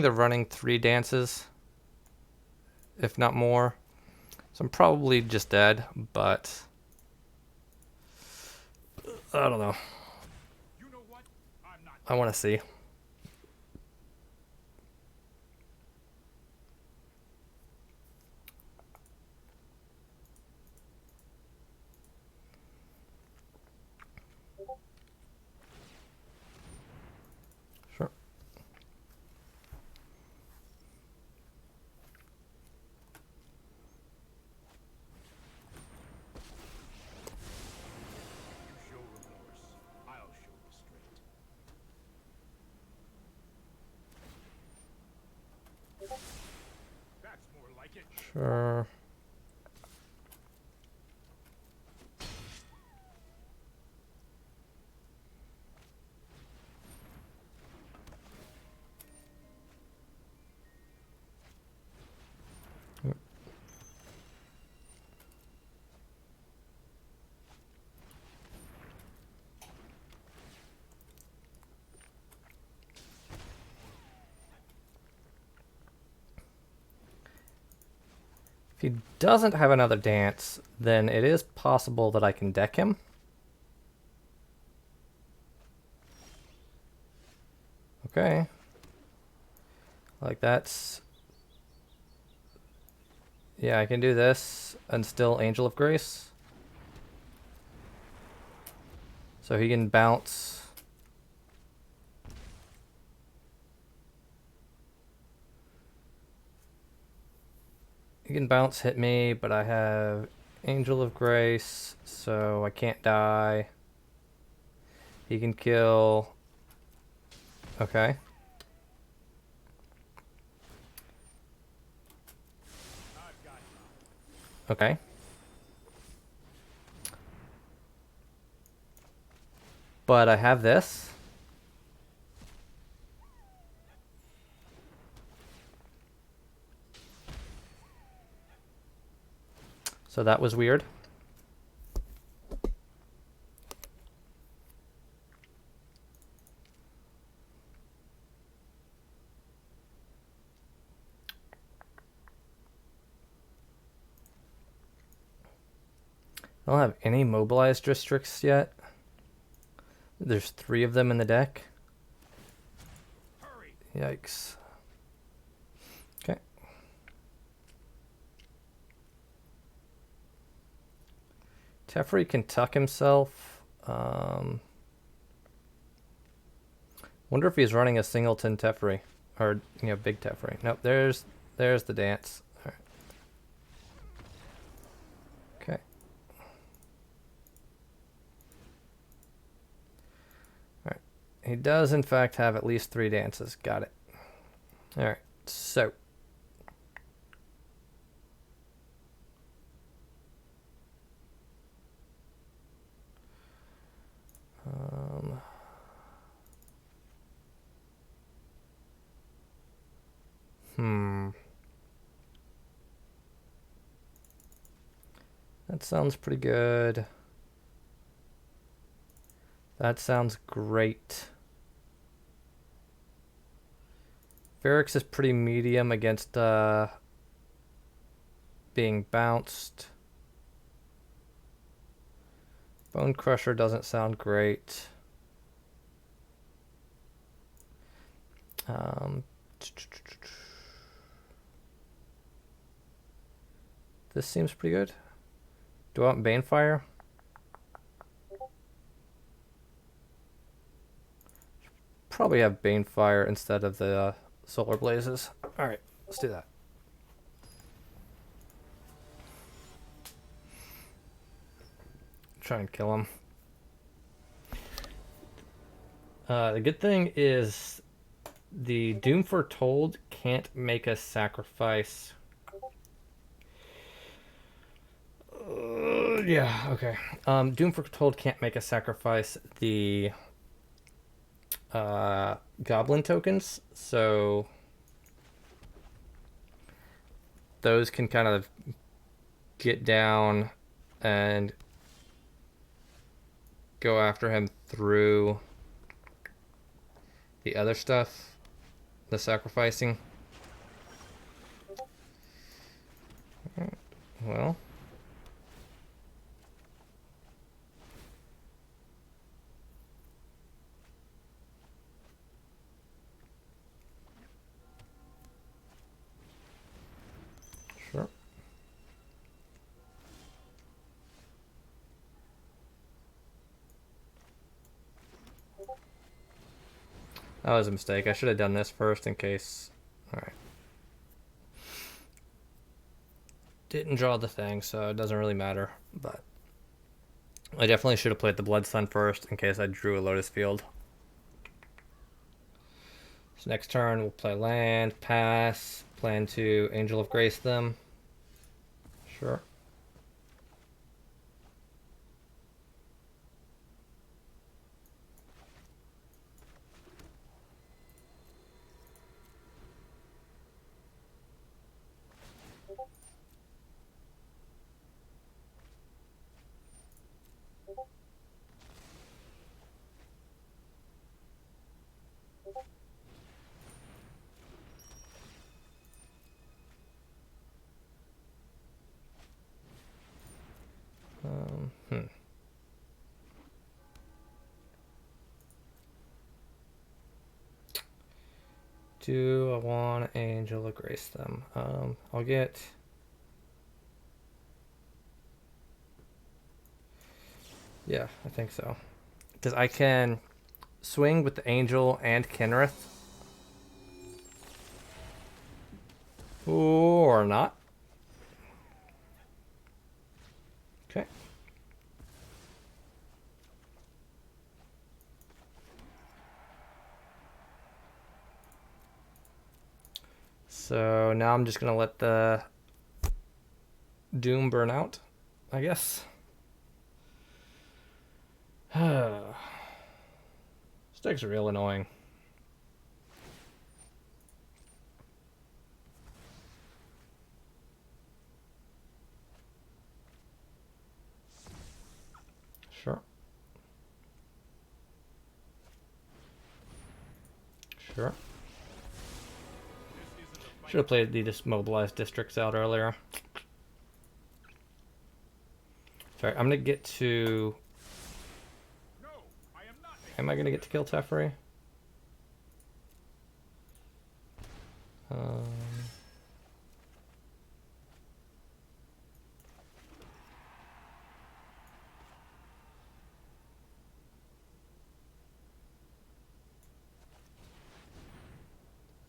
they're running 3 dances, if not more. So I'm probably just dead, but I don't know. You know what? I'm not. I want to see. Sure. You show remorse. I'll show restraint. That's more like it. Sure. If he doesn't have another dance, then it is possible that I can deck him. Okay. Like, that's... Yeah, I can do this and still Angel of Grace. So he can bounce. He can bounce, hit me, but I have Angel of Grace, so I can't die. He can kill. Okay. I've got you. Okay. But I have this. So that was weird. I don't have any mobilized districts yet. There's 3 of them in the deck. Hurry. Yikes. Okay. Teferi can tuck himself. Wonder if he's running a singleton Teferi. Or, you know, big Teferi. Nope, there's the dance. All right. Okay. Alright. He does, in fact, have at least 3 dances. Got it. Alright, so... That sounds pretty good. That sounds great. Verix is pretty medium against being bounced. Bonecrusher doesn't sound great. This seems pretty good. Do I want Banefire? Probably have Banefire instead of the Solar Blazes. Alright, let's do that. Try and kill him. The good thing is the Doom Foretold can't make us sacrifice. Yeah, okay. Doom Foretold can't make us sacrifice the Goblin tokens, so those can kind of get down and go after him through the other stuff, the sacrificing. Well, sure. That was a mistake. I should have done this first in case. Alright. Didn't draw the thing, so it doesn't really matter. But I definitely should have played the Blood Sun first in case I drew a Lotus Field. So next turn we'll play land, pass, plan to Angel of Grace them. Sure. Do I want Angel of Grace them? I'll get. Yeah, I think so. Because I can swing with the Angel and Kenrith. Or not. Okay. So now I'm just going to let the Doom burn out, I guess. Sticks are real annoying. Sure. Sure. Should have played the Mobilized Districts out earlier. Sorry, I'm gonna get to. No, I am not. Am I gonna get to kill Teferi?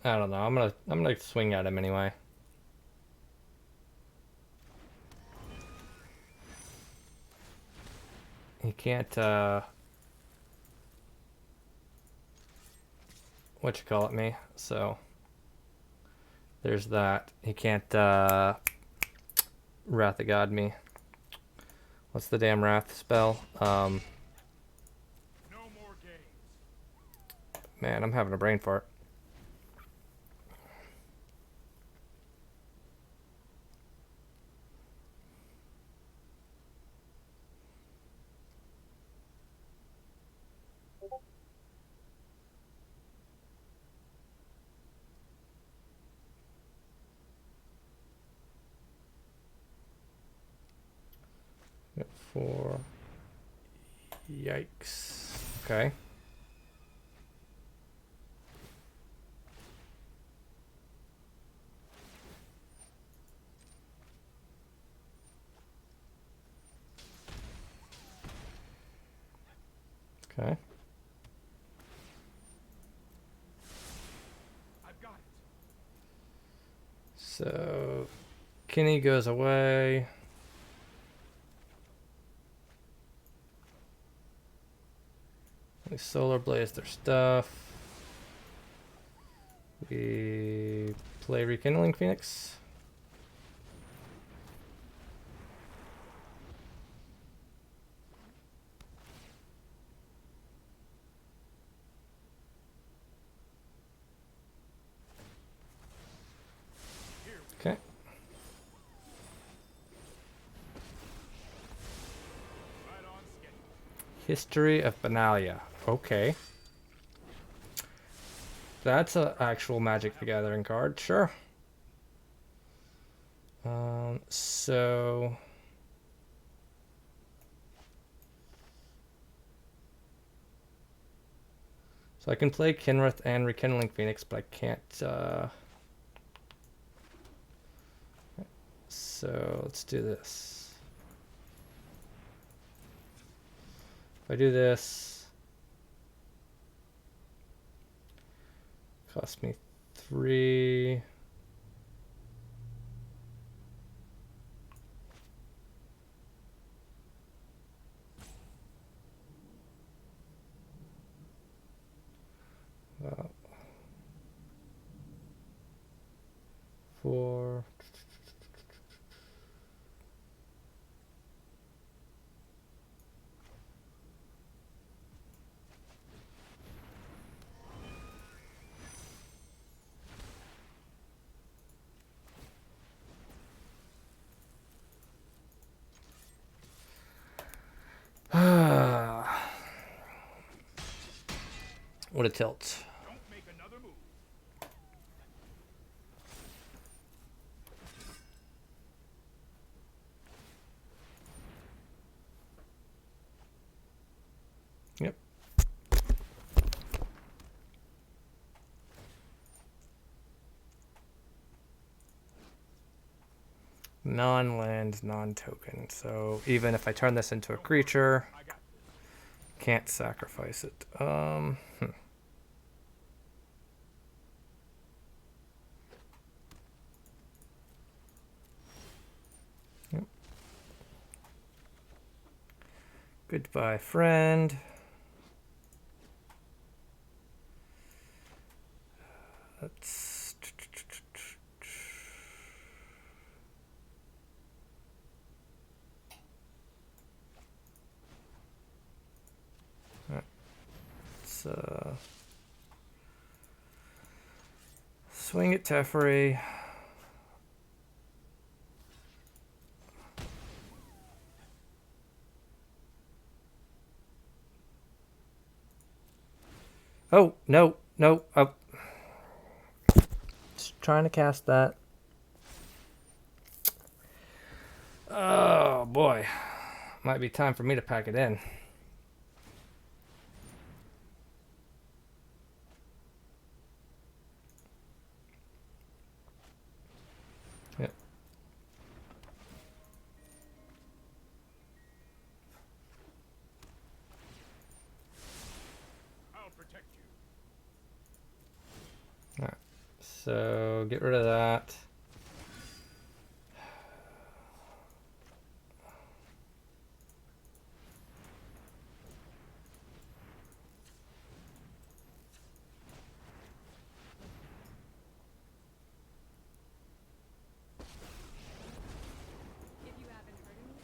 I don't know. I'm gonna swing at him anyway. He can't what you call it me, so there's that. He can't Wrath of God me. What's the damn Wrath spell? No more games. Man, I'm having a brain fart. Got 4. Yikes. Okay. Okay. I've got it. So Kinney goes away. We solar blaze their stuff. We play Rekindling Phoenix. Okay. Right on schedule. History of Benalia. Okay. That's an actual Magic the Gathering card. Sure. So I can play Kenrith and Rekindling Phoenix, but I can't. So let's do this. If I do this, cost me 3. Uh, 4. What a tilt. Don't make another move. Yep. Non-land, non-token. So even if I turn this into a creature, I got this. can't sacrifice it. Yep. Goodbye, friend. Let's. Swing at Teferi. Oh, no, no. Just trying to cast that. Oh, boy. Might be time for me to pack it in. Yep. I'll protect you. Alright. So, get rid of that. If you haven't heard of me,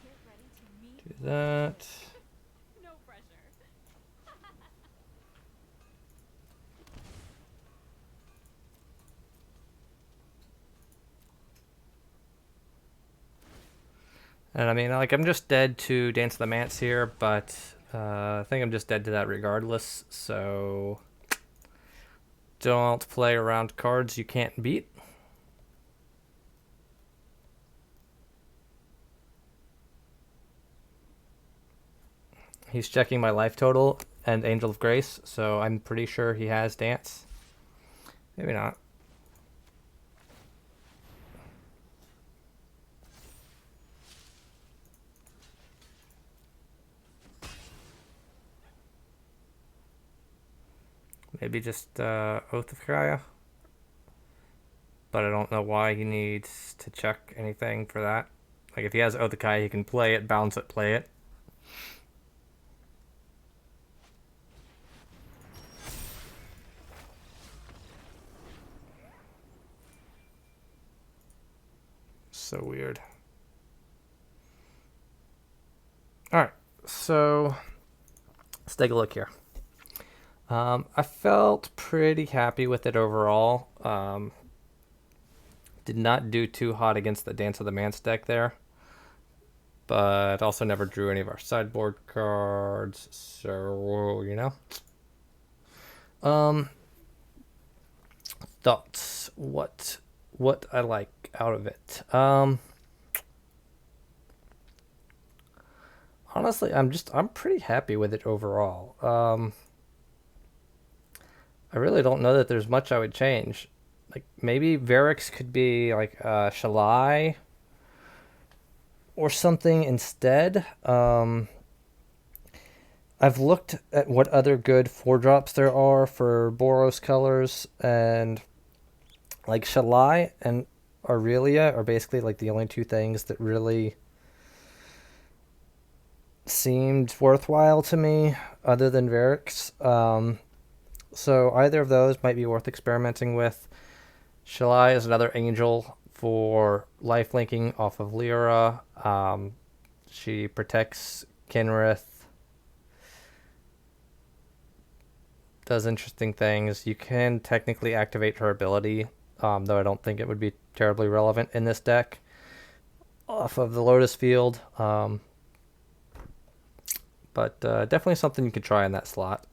get ready to meet Do that. no pressure. And I mean, like, I'm just dead to Dance of the Manse here, but I think I'm just dead to that regardless. So don't play around cards you can't beat. He's checking my life total and Angel of Grace, so I'm pretty sure he has Dance. Maybe not. Maybe just Oath of Kaya. But I don't know why he needs to check anything for that. Like, if he has Oath of Kaya, he can play it, bounce it, play it. So weird. Alright, so let's take a look here. I felt pretty happy with it overall. Did not do too hot against the Dance of the Manse deck there. But also never drew any of our sideboard cards. So, you know. Thoughts. What I like out of it. Honestly, I'm pretty happy with it overall. I really don't know that there's much I would change. Like, maybe Verix could be like Shalai or something instead. I've looked at what other good 4-drops there are for Boros colors, and like Shalai and Aurelia are basically like the only two things that really seemed worthwhile to me other than Verix. So either of those might be worth experimenting with. Shalai is another angel for life linking off of Lyra. She protects Kenrith. Does interesting things. You can technically activate her ability, though I don't think it would be terribly relevant in this deck. Off of the Lotus Field. But definitely something you could try in that slot.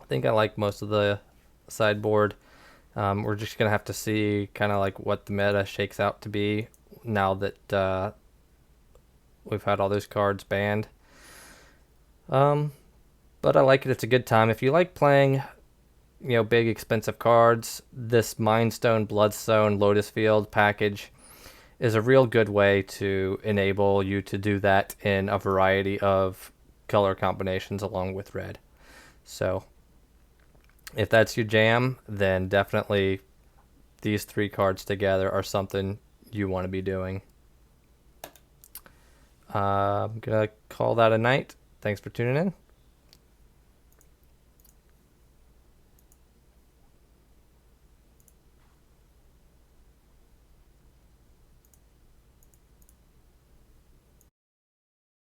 I think I like most of the sideboard. We're just going to have to see kind of like what the meta shakes out to be now that we've had all those cards banned. But I like it. It's a good time. If you like playing, big expensive cards, this Mindstone, Bloodstone, Lotus Field package is a real good way to enable you to do that in a variety of color combinations along with red. So if that's your jam, then definitely these 3 cards together are something you want to be doing. I'm going to call that a night. Thanks for tuning in.